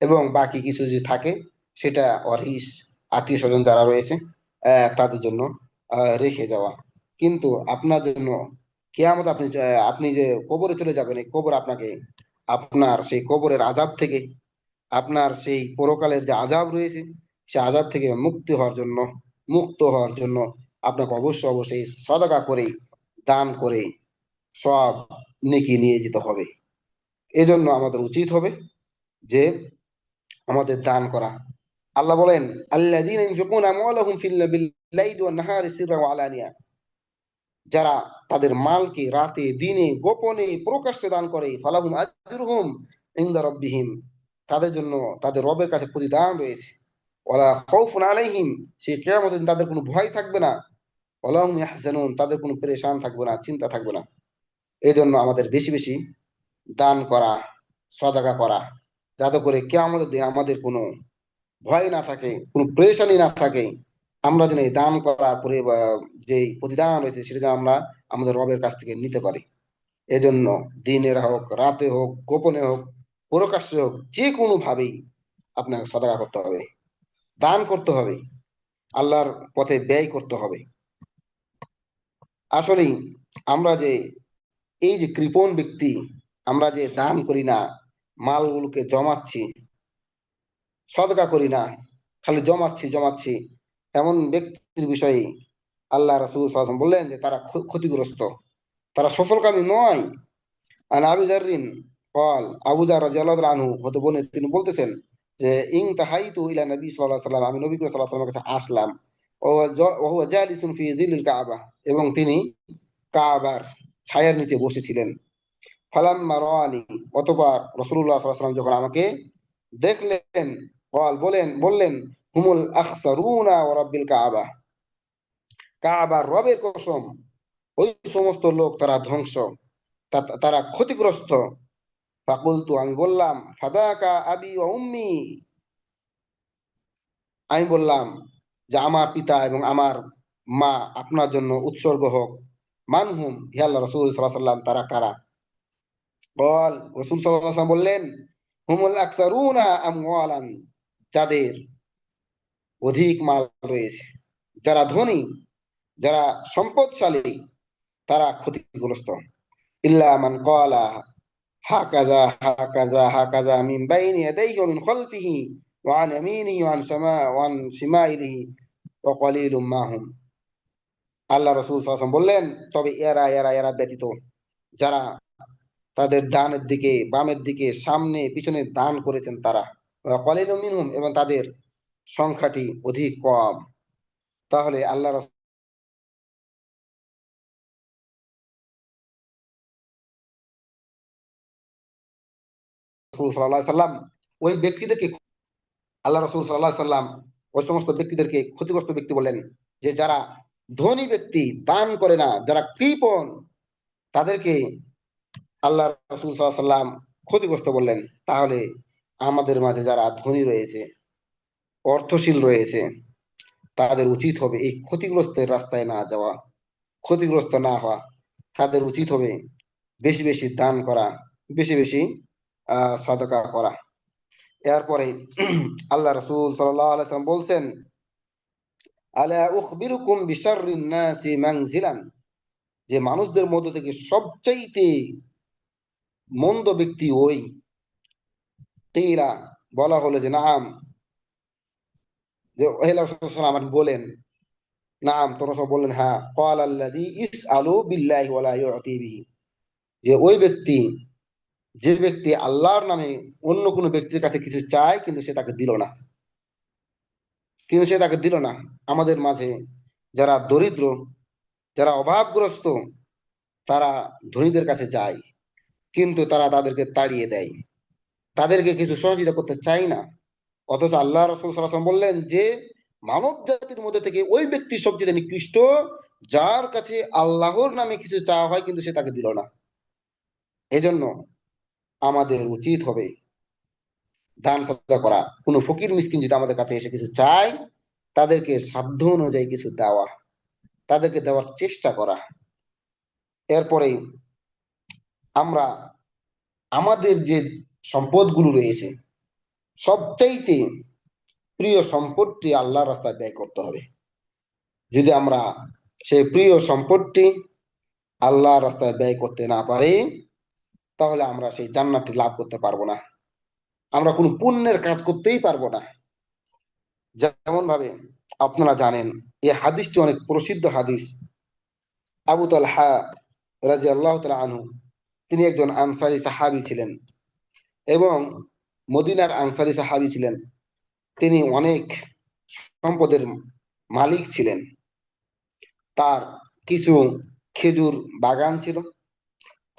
এবং বাকি কিছু যে থাকে সেটা অরিস, আত্মীয় স্বজন যারা রয়েছে তাদের জন্য রেখে যাওয়া। কিন্তু আপনার জন্য কেয়ামত, আপনি যে কবরে চলে যাবেন, এই কবর আপনাকে আপনার সেই কবরের আযাব থেকে, আপনার সেই পরকালের যে আযাব রয়েছে সেই আযাব থেকে মুক্তি হওয়ার জন্য, মুক্ত হওয়ার জন্য আপনাকে অবশ্যই অবশ্যই সদকা করে, দান করে সব নেকি নিয়ে যেতে হবে। এজন্য আমাদের উচিত হবে যে আমাদের দান করা। আল্লাহ বলেন আল্লাযীনা ইউনফিকুনা আমওয়ালাহুম বিল-লাইলি ওয়ান-নাহারি সিররান ওয়া আলানিয়া, যারা তাদের মালকে রাতে দিনে গোপনে প্রকাশ্যে দান করে, ফালাহুম আজরুহুম ইনদা রাব্বিহিম, তাদের জন্য তাদের রবের কাছে প্রতিদান রয়েছে। ওয়ালা খাউফুন আলাইহিম, সেই কিয়ামতের দিন তাদের কোনো ভয় থাকবে না। ওয়ালা হুম ইয়াহজানুন, তাদের কোনো পেরেশান থাকবে না, চিন্তা থাকবে না। এই জন্য আমাদের বেশি বেশি দান করা, সদকা করা, যাতে করে কিয়ামতের দিন আমাদের কোনো ভয় না থাকে, কোনো প্রেশানি না থাকে। আমরা যেন এই দান করা পরে বা যে প্রতিদান রয়েছে সেটা যেন আমরা আমাদের রবের কাছ থেকে নিতে পারি। এজন্য দিনের হোক, রাতে হোক, গোপনে হোক, প্রকাশ্যে হোক, যে কোনো ভাবেই আপনাকে সদকা করতে হবে, দান করতে হবে, আল্লাহর পথে ব্যয় করতে হবে। আসলেই আমরা যে এই যে কৃপণ ব্যক্তি, আমরা যে দান করি না, মালগুলোকে জমাচ্ছি, সদকা করি না, খালি জমাচ্ছি জমাচ্ছি, এমন ব্যক্তির বিষয়ে আল্লাহ রাসূল সাল্লাল্লাহু আলাইহি ওয়াসাল্লাম বললেন যে তারা ক্ষতিগ্রস্ত, তারা সফলকামী নয়। আর আবু যাররিন قال, আবু যার রাদিয়াল্লাহু তাআলা আনহু হতে বলেন, তিনি বলতেছেন যে ইন তাহাইতু ইলা নবী সাল্লাল্লাহু আলাইহি ওয়াসাল্লাম, আমি নবী করিম সাল্লাল্লাহু আলাইহি ওয়াসাল্লামের কাছে আসলাম। ওয়া হুয়া জালিসুন ফি যিলিল কাবা, এবং তিনি কাবার ছায়ার নিচে বসেছিলেন। ফালাম্মা রাআনি, অতঃপর রাসূলুল্লাহ সাল্লাল্লাহু আলাইহি ওয়াসাল্লাম যখন আমাকে দেখলেন, বললেন হুমুল আখসারুনা ওয়া রাব্বিল কাবা, কাবার রবের কসম, ওই সমস্ত লোক তারা ধ্বংস, তারা ক্ষতিগ্রস্ত। ফাকুলতু, আমি বললাম ফাদাকা আবি ওয়া উম্মি, আমি বললাম যে আমার পিতা এবং আমার মা আপনার জন্য উৎসর্গ হোক। মানহুম, হে আল্লাহ রাসূল সাল্লাল্লাহু আলাইহি ওয়াসাল্লাম, তারা কারা? বল রাসূল সাল্লাল্লাহু আলাইহি ওয়াসাল্লাম বললেন, হুমুল আকসারুনা আমওয়ালান, যাদের অধিক মাল রয়েছে, যারা ধনী, যারা সম্পদশালী, তারা ক্ষতিগ্রস্ত। ইল্লা মান ক্বালা হাকাযা হাকাযা হাকাযা মিন বাইনি ইয়াদাইহি ওয়া মিন খালফিহি ওয়া আন ইয়ামিনিহি ওয়া আন শিমাইলিহি ওয়া কলিলুম মাহুম। আল্লাহ রাসূল সাল্লাল্লাহু আলাইহি ওয়াসাল্লাম বললেন, তবে এরা ব্যতীত, যারা তাদের ডানের দিকে, বামের দিকে, সামনে পিছনে দান করেছেন, তারা কলিলুম মিনহুম, এবং তাদের সংখ্যাটি অধিক কম। তাহলে আল্লাহ রাসূল সাল্লাল্লাহু আলাইহি সাল্লাম ওই ব্যক্তিদেরকে, আল্লাহ রাসূল সাল্লাল্লাহু আলাইহি সাল্লাম ওই সমস্ত ব্যক্তিদেরকে ক্ষতিগ্রস্ত ব্যক্তি বলেন, যে যারা ধনী ব্যক্তি, দান করে না, যারা কৃপণ, তাদেরকে আল্লাহ রাসূল সাল্লাল্লাহু আলাইহি সাল্লাম ক্ষতিগ্রস্ত বললেন। তাহলে আমাদের মাঝে যারা ধনী রয়েছে, অর্থশীল রয়েছে, তাদের উচিত হবে এই ক্ষতিগ্রস্তের রাস্তায় না যাওয়া, ক্ষতিগ্রস্ত না হওয়া। তাদের উচিত হবে বেশি বেশি দান করা, বেশি বেশি সদকা করা। এরপরে আল্লাহ রাসূল সাল্লাল্লাহু আলাইহি ওয়াসাল্লাম বলছেন, আলা উখবিরুকুম বিশাররিন নাসি মানজিলান, যে মানুষদের মধ্য থেকে সবচাইতে মন্দ ব্যক্তি ওই। কিলা, বলা হলো যে নাম, যে হে রাসূল সাল্লাল্লাহু আলাইহি ওয়াসাল্লাম, আপনি বলেন। নাম, তো রাসূল বললেন হ্যাঁ। ক্বাল আল্লাযী ইসআলু বিল্লাহি ওয়া লা ইউতি বিহি, যে ওই ব্যক্তি, যে ব্যক্তি আল্লাহর নামে অন্য কোনো ব্যক্তির কাছে কিছু চায়, কিন্তু সে তাকে দিল না, আমাদের মাঝে যারা দরিদ্র, যারা অভাবগ্রস্ত, তারা ধনীদের কাছে যায়, কিন্তু তারা তাদেরকে তাড়িয়ে দেয়, তাদেরকে কিছু সহযোগিতা করতে চায় না। অথচ আল্লাহ রাসূল সাল্লাল্লাহু আলাইহি ওয়াসাল্লাম বললেন যে মানব জাতির মধ্যে থেকে ওই ব্যক্তি সবচেয়ে নিকৃষ্ট, যার কাছে আল্লাহর নামে কিছু চাওয়া হয় কিন্তু সে তাকে দিল না। এজন্য আমাদের উচিত হবে দান সদকা করা। কোনো ফকির মিসকিন যদি আমাদের কাছে এসে কিছু চায়, তাদেরকে সাধ্য অনুযায়ী কিছু দেওয়া, তাদেরকে দেওয়ার চেষ্টা করা। এরপরে আমরা আমাদের যে সম্পদগুলো রয়েছে, সবচাইতে প্রিয় সম্পদটি আল্লাহর রাস্তায় ব্যয় করতে হবে। যদি আমরা সেই প্রিয় সম্পদটি আল্লাহর রাস্তায় ব্যয় করতে না পারি, তাহলে আমরা সেই জান্নাতটি লাভ করতে পারবো না, আমরা কোনো পুণ্যের কাজ করতেই পারবো না। যেমন ভাবে আপনারা জানেন, এই হাদিসটি অনেক প্রসিদ্ধ হাদিস। আবু তালহা রাদিয়াল্লাহু তাআলা আনহু, তিনি একজন আনসারী সাহাবী ছিলেন, এবং মদিনার আনসারী সাহাবী ছিলেন। তিনি অনেক সম্পদের মালিক ছিলেন। তার কিছু খেজুর বাগান ছিল।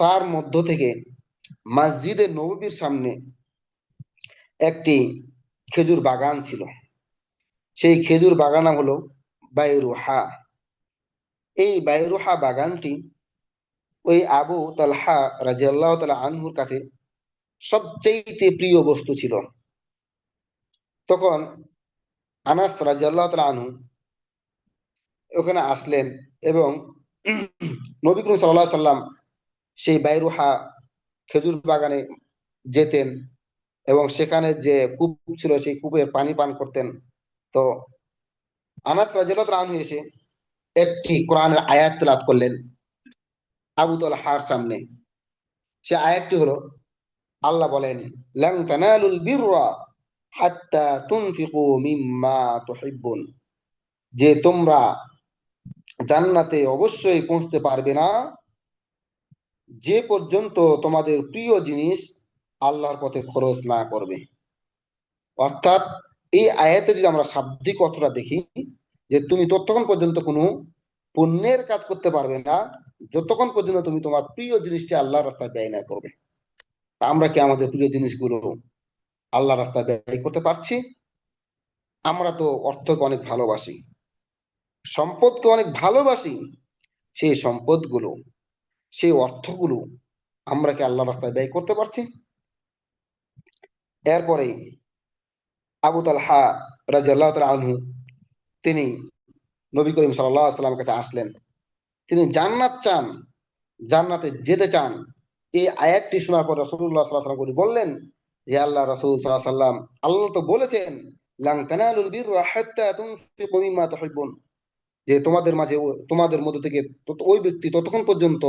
তার মধ্য থেকে মসজিদে নববীর সামনে একটি খেজুর বাগান ছিল। সেই খেজুর বাগান নাম হলো বাইরুহা। এই বাইরুহা বাগানটি ওই আবু তালহা রাদিয়াল্লাহু তাআলা আনহুর কাছে সবচেয়ে প্রিয় বস্তু ছিল। তখন আনাস রাদিয়াল্লাহু তাআলা আনহু ওখানে আসলেন, এবং নবী করিম সাল্লাল্লাহু আলাইহি সাল্লাম সেই বাইরুহা খেজুর বাগানে যেতেন, এবং সেখানে যে কূপ ছিল সেই কূপের পানি পান করতেন। তো আনাস রাদিয়াল্লাহু তাআলা আনহু এসে একটি কোরআনের আয়াত তেলাওয়াত করলেন আবু তালহার সামনে। সে আয়াতটি হলো, আল্লাহ বলেন, লান তানালুল বিররা হাত্তা তুনফিকু মিম্মা তুহিব্বুন, যে তোমরা জান্নাতে অবশ্যই পৌঁছতে পারবে না যে পর্যন্ত তোমাদের প্রিয় জিনিস আল্লাহর পথে খরচ না করবে। অর্থাৎ এই আয়াতে যদি আমরা শাব্দিক অর্থটা দেখি, যে তুমি ততক্ষণ পর্যন্ত কোনো পুণ্যের কাজ করতে পারবে না যতক্ষণ পর্যন্ত তুমি তোমার প্রিয় জিনিসটি আল্লাহর রাস্তায় ব্যয় না করবে। তা আমরা কি আমাদের প্রিয় জিনিসগুলো আল্লাহর রাস্তায় ব্যয় করতে পারছি? আমরা তো অর্থকে অনেক ভালোবাসি, সম্পদকে অনেক ভালোবাসি। সেই সম্পদগুলো, সেই অর্থগুলো আমরা কি আল্লাহর রাস্তায় ব্যয় করতে পারছি? এরপরে আবু তালহা রাদিয়াল্লাহু তাআলা আনহু, তিনি নবী করিম সাল্লাল্লাহু আলাইহি ওয়াসাল্লামের কাছে আসলেন। তিনি জান্নাত চান, জান্নাতে যেতে চান, এই আয়াতটি শোনার পর রাসূলুল্লাহ সাল্লাল্লাহু আলাইহি ওয়াসাল্লাম বললেন, হে আল্লাহ রাসূল সাল্লাল্লাহু আলাইহি ওয়াসাল্লাম, আল্লাহ তো বলেছেন, লান তানালুল বিররা হাত্তা তুনফিকু মিম্মা তুহিব্বুন, যে তোমাদের মাঝে তোমাদের মধ্য থেকে ওই ব্যক্তি ততক্ষণ পর্যন্ত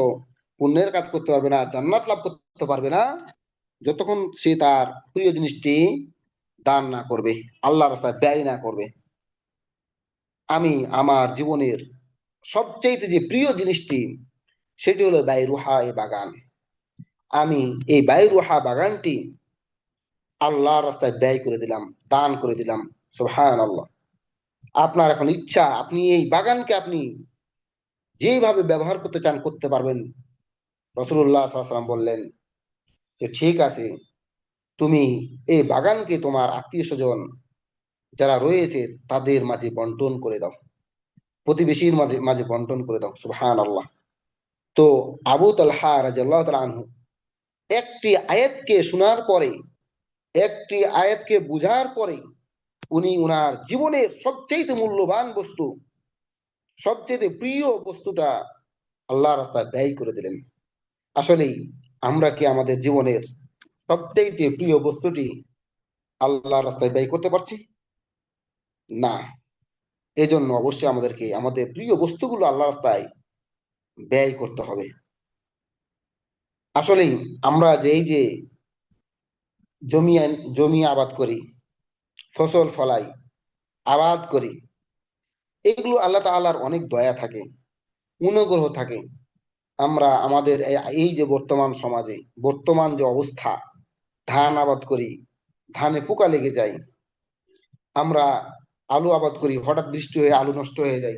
পুণ্যের কাজ করতে পারবে না, জান্নাত লাভ করতে পারবে না, যতক্ষণ সে তার প্রিয় জিনিসটি দান না করবে, আল্লাহ রাস্তায় ব্যয় না করবে। আমি আমার জীবনের সবচেয়ে যে প্রিয় জিনিসটি, সেটি হলো বাইরুহা এ বাগান। আমি এই বাইরুহা বাগানটি আল্লাহর রাস্তায় ব্যয় করে দিলাম, দান করে দিলাম। সুবহানাল্লাহ। আপনার এখন ইচ্ছা, আপনি এই বাগানকে আপনি যেভাবে ব্যবহার করতে চান করতে পারবেন। রাসূলুল্লাহ সাল্লাল্লাহু আলাইহি ওয়াসাল্লাম বললেন যে ঠিক আছে, তুমি এই বাগানকে তোমার আত্মীয় স্বজন যারা রয়েছে তাদের মাঝে বন্টন করে দাও, প্রতিবেশীর মাঝে মাঝে বন্টন করে দাও। সুবহানাল্লাহ। তো আবু তালহা রাদিয়াল্লাহু তাআলা আনহু একটি আয়াতকে শোনার পরে, একটি আয়াতকে বুঝার পরে উনি উনার জীবনের সবচেয়ে মূল্যবান বস্তু, সবচেয়ে প্রিয় বস্তুটা আল্লাহ রাস্তায় ব্যয় করে দিলেন। আসলেই আমরা কি আমাদের জীবনের সবচেয়ে প্রিয় বস্তুটি আল্লাহ রাস্তায় ব্যয় করতে পারছি? না। এজন্য অবশ্যই আমাদেরকে আমাদের প্রিয় বস্তুগুলো আল্লাহ রাস্তায় ব্যয় করতে হবে। আসলেই আমরা যে এই যে জমি জমি আবাদ করি, ফসল ফলাই, আবাদ করি, এগুলো আল্লাহ তাআলার অনেক দয়া থাকে, অনুগ্রহ থাকে। আমরা আমাদের এই যে বর্তমান সমাজে বর্তমান যে অবস্থা, ধান আবাদ করি, ধানে পোকা লেগে যায়, আমরা আলু আবাদ করি, হঠাৎ বৃষ্টি হয়ে আলু নষ্ট হয়ে যায়,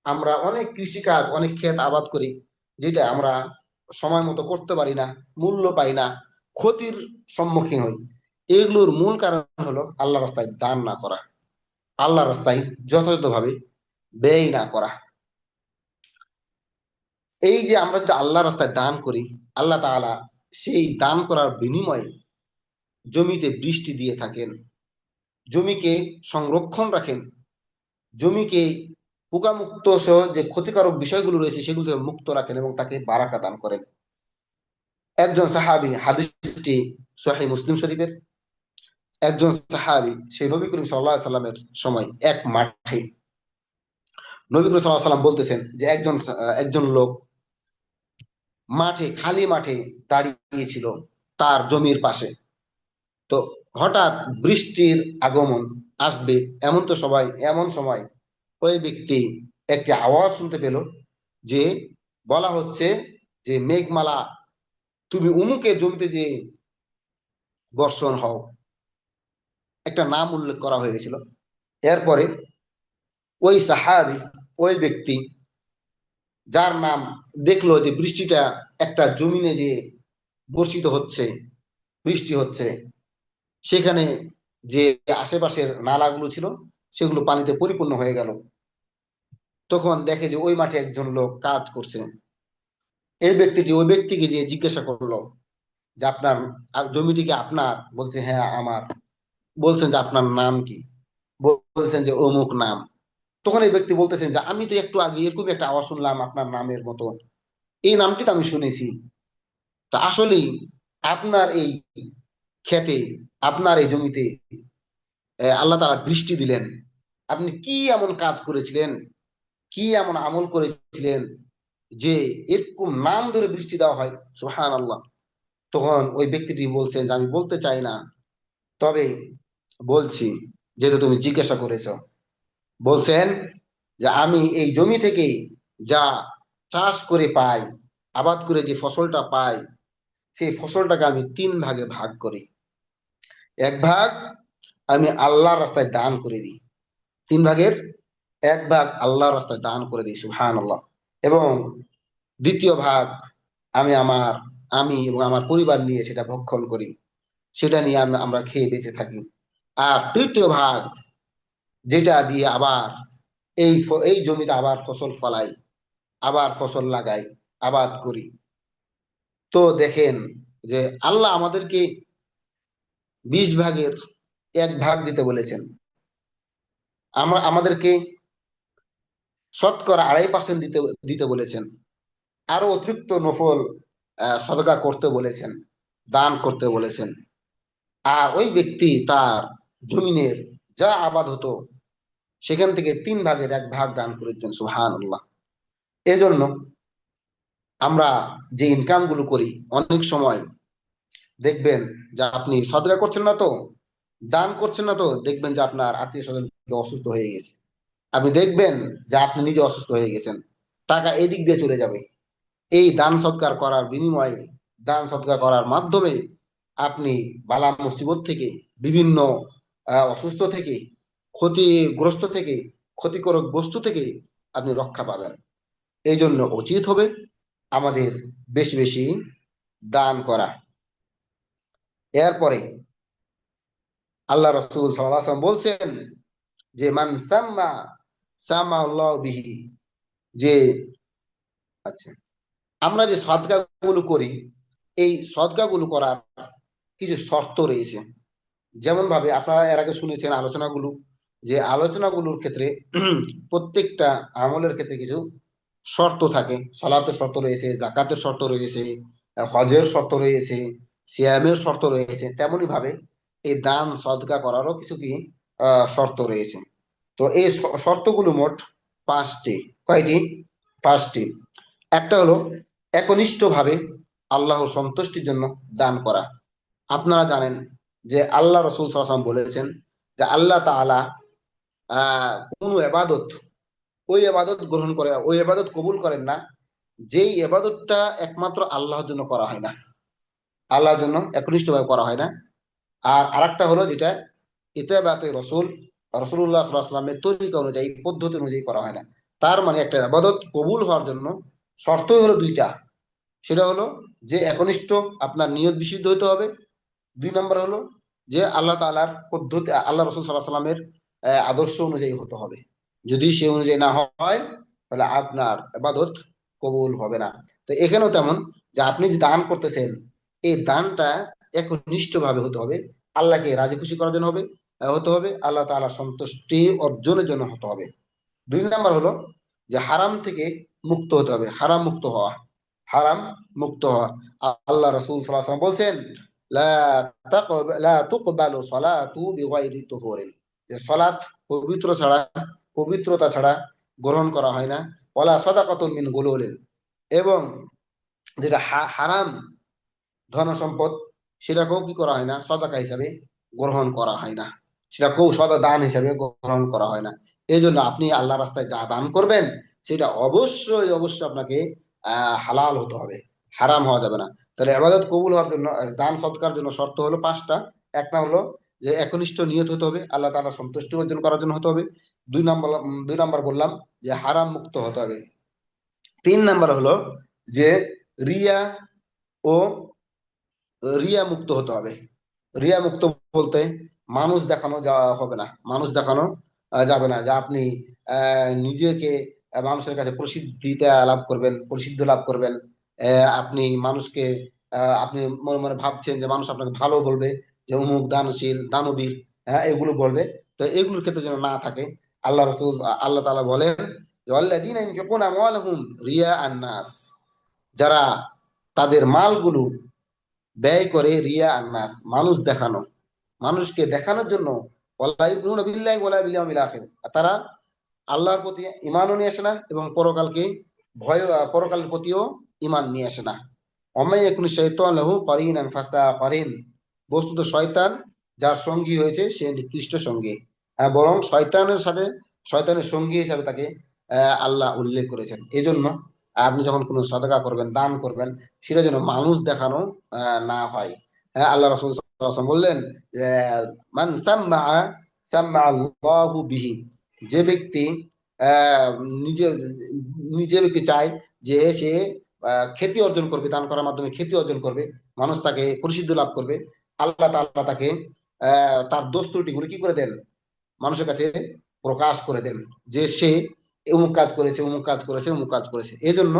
আমরা অনেক কৃষিকাজ, অনেক ক্ষেত আবাদ করি, যেটা আমরা সময় মতো করতে পারি না, মূল্য পাই না, ক্ষতির সম্মুখীন হই। এগুলোর মূল কারণ হলো আল্লাহ রাস্তায় দান না করা, আল্লাহ রাস্তায় যথাযথভাবে ব্যয় না করা। এই যে আমরা যদি আল্লাহ রাস্তায় দান করি, আল্লাহ তাআলা সেই দান করার বিনিময়ে জমিতে বৃষ্টি দিয়ে থাকেন, জমিকে সংরক্ষণ রাখেন, জমিকে পোকামুক্ত সহ যে ক্ষতিকারক বিষয়গুলো রয়েছে সেগুলো থেকে মুক্ত রাখেন এবং তাকে বারাকা দান করেন। একজন সাহাবী, হাদিসটি সহিহ মুসলিম শরীফের, একজন সাহাবী সেই নবী করিম সাল্লাল্লাহু আলাইহি সাল্লামের সময় এক মাঠে নবী করিম সাল্লাল্লাহু আলাইহি সাল্লাম বলতেছেন যে একজন লোক মাঠে, খালি মাঠে দাঁড়িয়েছিল তার জমির পাশে। তো হঠাৎ বৃষ্টির আগমন আসবে, এমন সময় ওই ব্যক্তি একটি আওয়াজ শুনতে পেল, যে বলা হচ্ছে যে মেঘমালা তুমি উমুকের জমিতে যে বর্ষণ হও, একটা নাম উল্লেখ করা হয়ে গেছিল। এরপরে ওই সাহাবী, ওই ব্যক্তি যার নাম, দেখলো যে বৃষ্টিটা একটা জমিনে যে বর্ষিত হচ্ছে, বৃষ্টি হচ্ছে, সেখানে যে আশেপাশের নালাগুলো ছিল সেগুলো পানিতে পরিপূর্ণ হয়ে গেল। তখন দেখে যে ওই মাঠে একজন লোক কাজ করছে। এই ব্যক্তিটি ওই ব্যক্তিকে যে জিজ্ঞাসা করলো যে আপনার জমিটি কি আপনার? বলছে হ্যাঁ আমার। বলছেন যে আপনার নাম কি? বলছেন যে অমুক নাম। তখন এই ব্যক্তি বলতেছেন যে আমি তো একটু আগে এরকম একটা আওয়াজ শুনলাম আপনার নামের মতো, এই নামটি তো আমি শুনেছি। তা আসলেই আপনার এই ক্ষেতে, আপনার এই জমিতে আল্লাহ তাআলা বৃষ্টি দিলেন, আপনি কি এমন কাজ করেছিলেন, কি এমন আমল করেছিলেন যে এরকম নাম ধরে বৃষ্টি দেওয়া হয়? সুবহানাল্লাহ। তখন ওই ব্যক্তিটি বলছেন যে আমি বলতে চাই না, তবে বলছি যেহেতু তুমি জিজ্ঞাসা করেছো। বলছেন যে আমি এই জমি থেকে যা চাষ করে পাই, আবাদ করে যে ফসলটা পাই, সেই ফসলটাকে আমি তিন ভাগে ভাগ করি। এক ভাগ আমি আল্লাহর রাস্তায় দান করে দিই, তিন ভাগের এক ভাগ আল্লাহর রাস্তায় দান করে দিই। সুবহানাল্লাহ। এবং দ্বিতীয় ভাগ আমি আমার, আমি এবং আমার পরিবার নিয়ে সেটা ভক্ষণ করি, সেটা নিয়ে আমরা খেয়ে বেঁচে থাকি। আর তৃতীয় ভাগ, যেটা দিয়ে আবার এই জমিতে আবার ফসল ফলাই, আবার ফসল লাগাই, আবাদ করি। তো দেখেন যে আল্লাহ আমাদেরকে 20 ভাগের এক ভাগ দিতে বলেছেন, আমাদেরকে শতকরা 2.5% দিতে দিতে বলেছেন। আরো অতিরিক্ত নফল সদকা করতে বলেছেন, দান করতে বলেছেন। আর ওই ব্যক্তি তার জমিনের যা আবাদ হতো সেখান থেকে 3 ভাগের 1 ভাগ দান করে দিতেন। সুবহানাল্লাহ। এজন্য আমরা যে ইনকাম গুলো করি, অনেক সময় দেখবেন যে আপনি সদকা করছেন না তো, দান করছেন না তো, দেখবেন যে আপনার আত্মীয় স্বজন অসুস্থ হয়ে গেছে, আপনি দেখবেন যে আপনি নিজে অসুস্থ হয়ে গেছেন, টাকা এদিক দিয়ে চলে যাবে। এই দান সৎকার করার বিনিময়ে, দান সৎকার করার মাধ্যমে আপনি বালা মুসিবত থেকে, বিভিন্ন অসুস্থ থেকে, ক্ষতিগ্রস্ত থেকে, ক্ষতিকারক বস্তু থেকে আপনি রক্ষা পাবেন। এই জন্য উচিত হবে আমাদের বেশি বেশি দান করা। এরপরে আল্লাহ রসুল সাল্লাল্লাহু আলাইহি ওয়াসাল্লাম বলছেন যে মান সাম্মা সাম্মা আল্লাহ বিহি, যে আচ্ছা, আমরা যে সদকাগুলো করি, এই সদকাগুলো করার কিছু শর্ত রয়েছে। যেমন ভাবে আপনারা এর আগে শুনেছেন আলোচনাগুলো, যে আলোচনাগুলোর ক্ষেত্রে প্রত্যেকটা আমলের ক্ষেত্রে কিছু শর্ত থাকে। সালাতের শর্ত রয়েছে, জাকাতের শর্ত রয়েছে, হজের শর্ত রয়েছে, সিয়ামের শর্ত রয়েছে। তেমনি ভাবে এই দান সদকা করারও কিছু কি শর্ত রয়েছে। তো এই শর্তগুলো মোট 5টি। কয়টি? 5টি। একটা হলো একনিষ্ঠভাবে আল্লাহর সন্তুষ্টির জন্য দান করা। আপনারা জানেন যে আল্লাহ রসুল সাল্লাল্লাহু আলাইহি ওয়াসাল্লাম বলেছেন যে আল্লাহ তাআলা কোনো এবাদত, ওই এবাদত গ্রহণ করে, ওই এবাদত কবুল করেন না যেই এবাদতটা একমাত্র আল্লাহর জন্য করা হয় না, আল্লাহর জন্য একনিষ্ঠভাবে করা হয় না। আর আরেকটা হলো যেটা ইত্তেবাতে রসুল, রসুল্লাহ সাল্লাল্লাহু আলাইহি ওয়াসাল্লামের তরিকা অনুযায়ী, পদ্ধতি অনুযায়ী করা হয় না। তার মানে একটা এবাদত কবুল হওয়ার জন্য শর্তই হলো 2টা। সেটা হলো যে একনিষ্ঠ, আপনার নিয়ত বিশুদ্ধ হতে হবে। 2 নম্বর হলো যে আল্লাহ তাআলার পদ্ধতি, আল্লাহ রসুল সাল্লাল্লাহু আলাইহি ওয়াসাল্লামের আদর্শ অনুযায়ী হতে হবে। যদি সে অনুযায়ী না হয় তাহলে আপনার ইবাদত কবুল হবে না। তো এখানেও তেমন, যে আপনি যে দান করতেছেন, এই দানটা একনিষ্ঠ ভাবে হতে হবে, আল্লাহকে রাজি খুশি করার জন্য হবে, হতে হবে, আল্লাহ তাআলার সন্তুষ্টি অর্জনের জন্য হতে হবে। 2 নম্বর হলো যে হারাম থেকে মুক্ত হতে হবে, হারাম মুক্ত হওয়া, হারাম মুক্ত হওয়া। আল্লাহ রাসূল সাল্লাল্লাহু আলাইহি ওয়াসাল্লাম বলছেন লা লা তুকবালু সালাতু বিগাইরি তুহুরিন, যে সালাত পবিত্র ছাড়া, পবিত্রতা ছাড়া গ্রহণ করা হয় না। ওয়ালা সাদাকাতুন মিন গুলুলিন, এবং যেটা হারাম ধন সম্পদ, সেটাকেও কি করা হয় না, সদাকা হিসাবে গ্রহণ করা হয় না, সেটাকেও সদা দান হিসাবে গ্রহণ করা হয় না। এই জন্য আপনি আল্লাহ রাস্তায় যা দান করবেন সেটা অবশ্যই অবশ্যই আপনাকে হালাল হতে হবে, হারাম হওয়া যাবে না। তাহলে ইবাদত কবুল হওয়ার জন্য, দান সৎকার জন্য শর্ত হলো 5টা। একটা হলো যে একনিষ্ঠ নিয়ত হতে হবে, আল্লাহ তাআলা সন্তুষ্টি অর্জন করার জন্য হতে হবে। 2 নম্বর, 2 নম্বর বললাম যে হারাম মুক্ত হতে হবে। 3 নম্বর হলো যে রিয়া ও রিয়া মুক্ত হতে হবে। রিয়া মুক্ত বলতে মানুষ দেখানো যাওয়া হবে না, মানুষ দেখানো যাবে না, যে আপনি নিজেকে মানুষের কাছে প্রসিদ্ধিতে লাভ করবেন, প্রসিদ্ধ লাভ করবেন। আপনি মানুষকে, আপনি মনে মনে ভাবছেন যে মানুষ আপনাকে ভালো বলবে, যে অমুক দানশীল, দানবীর, হ্যাঁ এগুলো বলবে। তো এগুলোর ক্ষেত্রে যেন না থাকে। আল্লাহ রসুল, আল্লাহ তাআলা বলেন যে আল্লাযীনা ইউনফিকুনা আমওয়ালাহুম রিয়াআন নাস, যারা তাদের মালগুলো ব্যয় করে রিয়া আন্নাস, মানুষ দেখানো, মানুষকে দেখানোর জন্য, ওয়ালা ইউমিনুনা বিল্লাহি ওয়ালা বিল ইয়াউমিল আখির, তারা আল্লাহর প্রতি ঈমানও নিয়ে আসে না এবং পরকালকে ভয়, পরকালের প্রতিও ঈমান নিয়ে আসে না। ওয়ামাই ইয়াকুনি শাইতানু লাহু কারিনান ফাসাকারিন, বস্তুত শয়তান যার সঙ্গী হয়েছে সে নিকৃষ্ট সঙ্গী। বরং শয়তানের সাথে, শয়তানের সঙ্গী হিসাবে তাকে আল্লাহ উল্লেখ করেছেন। এই জন্য আপনি যখন কোনো সাদাকা করবেন, দান করবেন, সেটা যেন মানুষ দেখানো না হয়। আল্লাহ রাসূল সাল্লাল্লাহু আলাইহি ওয়াসাল্লাম বললেন মান সাম্মা সাম্মা আল্লাহু বিহি, যে ব্যক্তি আহ, নিজে নিজে ব্যক্তি চায় যে সে খ্যাতি অর্জন করবে, দান করার মাধ্যমে খ্যাতি অর্জন করবে, মানুষ তাকে পরিচিতি লাভ করবে, আল্লাহ তাআলা তাকে তার দোষ ত্রুটিগুলো কি করে দেন, মানুষের কাছে প্রকাশ করে দেন, যে সে অমুক কাজ করেছে, অমুক কাজ করেছে, অমুক কাজ করেছে। এই জন্য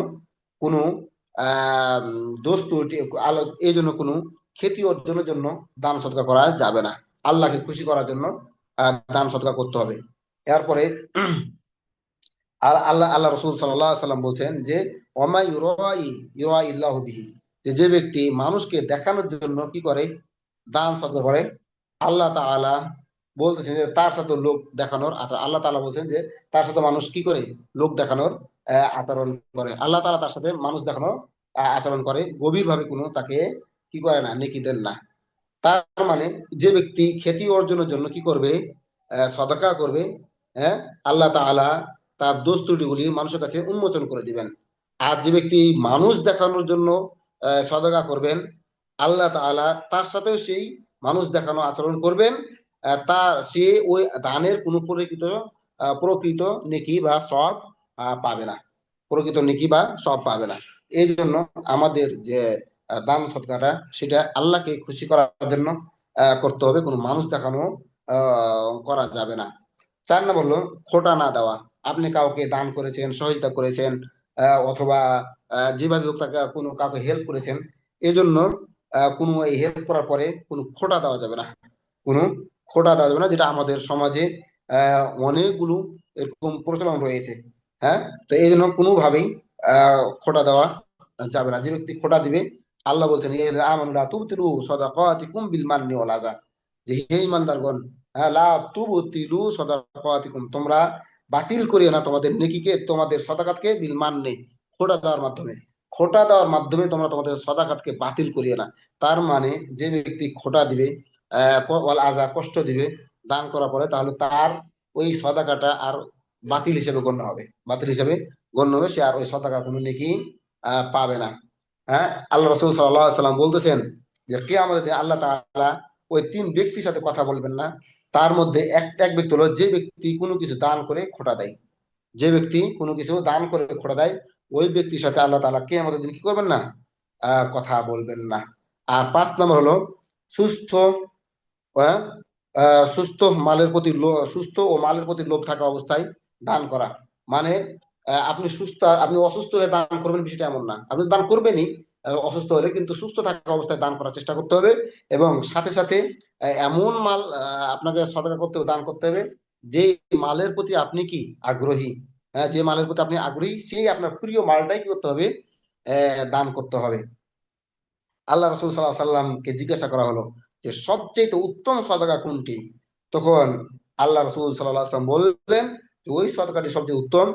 কোনো আহ দোষ ত্রুটি, এই জন্য কোনো খ্যাতি অর্জনের জন্য দান সদকা করা যাবে না। আল্লাহকে খুশি করার জন্য দান সদকা করতে হবে। এরপরে আল্লাহ আল্লাহ রসুল সাল্লাল্লাহু আলাইহি ওয়াসাল্লাম বলছেন যে ওমা ইউরাই ইউরাইল্লাহু বিহি, যে যে ব্যক্তি মানুষকে দেখানোর জন্য কি করে, দান সদকা করে, আল্লাহ তাআলা বলতেছেন যে তার সাথে লোক দেখানোর, আচ্ছা আল্লাহ তাআলা বলছেন যে তার সাথে মানুষ কি করে, লোক দেখানোর আচরণ করে। আল্লাহ তাআলা তার সাথে মানুষ দেখানোর আচরণ করে, গভীরভাবে কোনো তাকে কি করে না, নেকি দেন না। তার মানে যে ব্যক্তি খ্যাতি অর্জনের জন্য কি করবে, সদকা করবে, হ্যাঁ, আল্লাহ তাআলা তার দোষ ত্রুটিগুলি মানুষের কাছে উন্মোচন করে দিবেন। আর যে ব্যক্তি মানুষ দেখানোর জন্য সদকা করবেন, আল্লাহ তাআলা তার সাথেও সেই মানুষ দেখানো আচরণ করবেন। তার সে ওই দানের কোনো প্রকৃত নেকি বা সব পাবে না, প্রকৃত নেকি বা সব পাবে না। এই জন্য আমাদের যে দান সৎকারটা, সেটা আল্লাহকে খুশি করার জন্য করতে হবে, কোনো মানুষ দেখানো করা যাবে না। 4 নম্বর হলো খোটা না দেওয়া। আপনি কাউকে দান করেছেন, সহযোগিতা করেছেন, অথবা যেভাবে হোক তাকে কোনো কাউকে হেল্প করেছেন, এই জন্য কোনো এই হেল্প করার পরে কোনো খোটা দেওয়া যাবে না, কোনো খোটা দেওয়া যাবে না, যেটা আমাদের সমাজে অনেকগুলো এরকম প্রচলন রয়েছে। হ্যাঁ, তো এই জন্য কোনোভাবেই খোটা দেওয়া যাবে না। যে ব্যক্তি খোটা দিবে, আল্লাহ বলছেন আমানুল্লাহ তুবতিলু সাদাকাতিকুম বিল মান্নি ওয়াল আযা, যে হে ঈমানদারগণ, লা তুবতিলু সাদাকাতিকুম, তোমরা বাতিল করিও না তোমাদের নেকিকে, তোমাদের সাদাকাতকে, বিল মান্নি, খোটা দেওয়ার মাধ্যমে। খোটা দেওয়ার মাধ্যমে তোমরা তোমাদের সাদাকাতকে বাতিল করিও না। তার মানে যে ব্যক্তি খোটা দিবে, ওয়াল আযা, কষ্ট দিবে দান করার পরে, তাহলে তার ওই সাদাকাটা আর বাতিল হিসেবে গণ্য হবে, বাতিল হিসেবে গণ্য হবে, সে আর ওই সাদাকা কোনো নেকি পাবে না। হ্যাঁ, আল্লাহ রাসূল সাল্লাল্লাহু আলাইহি সাল্লাম বলতেছেন যে কিয়ামতের দিন আল্লাহ তাআলা ওই 3 ব্যক্তির সাথে কথা বলবেন না। তার মধ্যে এক এক ব্যক্তি হলো যে ব্যক্তি কোনো কিছু দান করে খোটা দেয়। যে ব্যক্তি কোনো কিছু দান করে খোটা দেয়, ওই ব্যক্তির সাথে আল্লাহ তাআলা কিয়ামতের দিন কি করবেন না, কথা বলবেন না। আর 5 নম্বর হলো সুস্থ, আহ, সুস্থ মালের প্রতি সুস্থ ও মালের প্রতি লোভ থাকা অবস্থায় দান করা। মানে আপনি সুস্থ, আপনি অসুস্থ হয়ে দান করবেন বিষয়টা এমন না, আপনি দান করবেনই অসুস্থ হলে, কিন্তু সুস্থ থাকা অবস্থায় দান করার চেষ্টা করতে হবে। এবং সাথে সাথে এমন মাল আপনাকে সদকা করতে হবে, দান করতে হবে, যে মালের প্রতি আপনি কি আগ্রহী, যে মালের প্রতি আপনি আগ্রহী, সেই আপনার প্রিয় মালটাই কি করতে হবে, দান করতে হবে। আল্লাহ রসুল সাল্লাহ সাল্লামকে জিজ্ঞাসা করা হলো যে সবচেয়ে উত্তম সদকা কোনটি, তখন আল্লাহ রসুল সাল্লাহ সাল্লাম বললেন যে ওই সদকাটি সবচেয়ে উত্তম,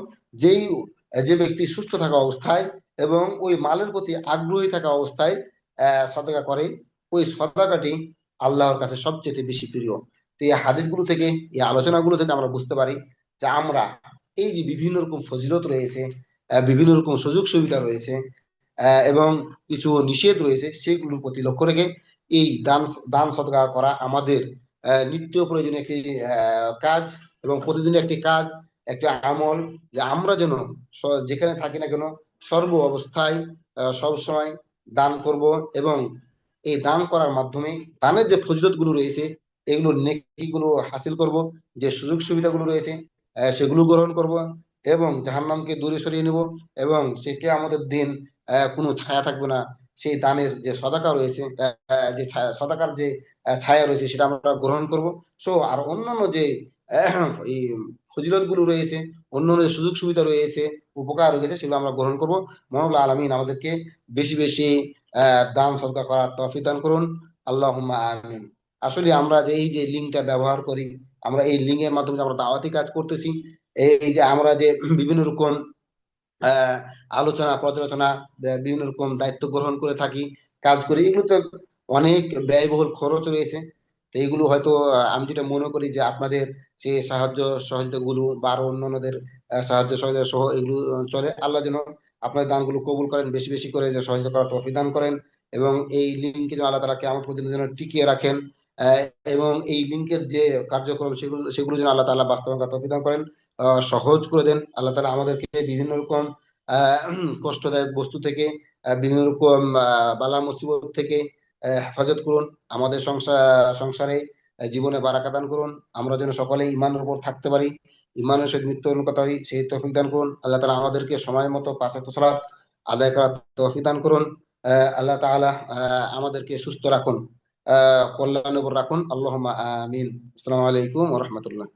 যেই যে ব্যক্তি সুস্থ থাকা অবস্থায় এবং ওই মালের প্রতি আগ্রহী থাকা অবস্থায় সদকা করে, ওই সদকাটি আল্লাহর কাছে সবচেয়ে বেশি প্রিয়। তো এই হাদিসগুলো থেকে, এই আলোচনাগুলো থেকে আমরা বুঝতে পারি যে আমরা এই যে বিভিন্ন রকম ফজিলত রয়েছে, বিভিন্ন রকম সুযোগ সুবিধা রয়েছে, এবং কিছু নিষেধ রয়েছে, সেগুলোর প্রতি লক্ষ্য রেখে এই দান দান সদকা করা আমাদের নিত্য প্রয়োজনীয় একটি কাজ, এবং প্রতিদিনের একটি কাজ, একটা আমল, যে আমরা যেন যেখানে থাকি না কেন সর্ব অবস্থায় সব সময় দান করব। এবং এই দান করার মাধ্যমে দানের যে ফজিলত গুলো রয়েছে, এগুলো নেকি গুলো হাসিল করব, যে সুযোগ সুবিধাগুলো রয়েছে সেগুলো গ্রহণ করব, এবং জাহান্নামকে দূরে সরিয়ে নেব। এবং সেটা আমাদের দিন কোনো ছায়া থাকবে না, সেই দানের যে সদাকা রয়েছে, যে সদাকার যে ছায়া রয়েছে, সেটা আমরা গ্রহণ করব। সো আর অন্যান্য যে এই ফজিলত গুলো রয়েছে, অন্যান্য যে সুযোগ সুবিধা রয়েছে, উপকার রয়েছে, সেগুলো আমরা গ্রহণ করব। মহান আলামিন আমাদেরকে বেশি বেশি দান সদকা করার তৌফিক দান করুন, আল্লাহুম্মা আমিন। আসলে আমরা যে এই যে লিঙ্কটা ব্যবহার করি, আমরা এই লিঙ্কের মাধ্যমে আমরা দাওয়াতি কাজ করতেছি, এই যে আমরা যে বিভিন্ন রকম আহ আলোচনা পর্যালোচনা, বিভিন্ন রকম দায়িত্ব গ্রহণ করে থাকি, কাজ করি, এগুলোতে অনেক ব্যয়বহুল খরচ রয়েছে। তো এইগুলো হয়তো আমি যেটা মনে করি যে আপনাদের যে সাহায্য সহযোগিতা গুলো বা আরো অন্যান্যদের সাহায্য সহযোগিতা সহ এগুলো চলে। আল্লাহ যেন আপনার দানগুলো কবুল করেন, বেশি বেশি করে যে সহযোগিতা করার তৌফিক দান করেন, এবং এই লিঙ্কে যেন আল্লাহ তাআলা কিয়ামত পর্যন্ত যেন টিকিয়ে রাখেন। আহ, এবং এই লিঙ্কের যে কার্যক্রম, সেগুলো সেগুলো যেন আল্লাহ তাআলা বাস্তবায়ন করার তৌফিক দান করেন, সহজ করে দেন। আল্লাহ তাআলা আমাদেরকে বিভিন্ন রকম কষ্টদায়ক বস্তু থেকে, বিভিন্ন রকম বালা মুসিবত থেকে হেফাজত করুন। আমাদের সংসারে জীবনে বারাকা দান করুন। আমরা যেন সকলে ইমানের উপর থাকতে পারি, ইমানের সহিত মৃত্যুবরণ করতে পারি, সেই তৌফিক দান করুন। আল্লাহ তাআলা আমাদেরকে সময় মতো 5 ওয়াক্ত সালাত আদায় করার তৌফিক দান করুন। আল্লাহ তাআলা আমাদেরকে সুস্থ রাখুন, কল্যাণের উপর রাখুন। আল্লাহুম্মা আমিন। আসসালামু আলাইকুম ওয়া রাহমাতুল্লাহ।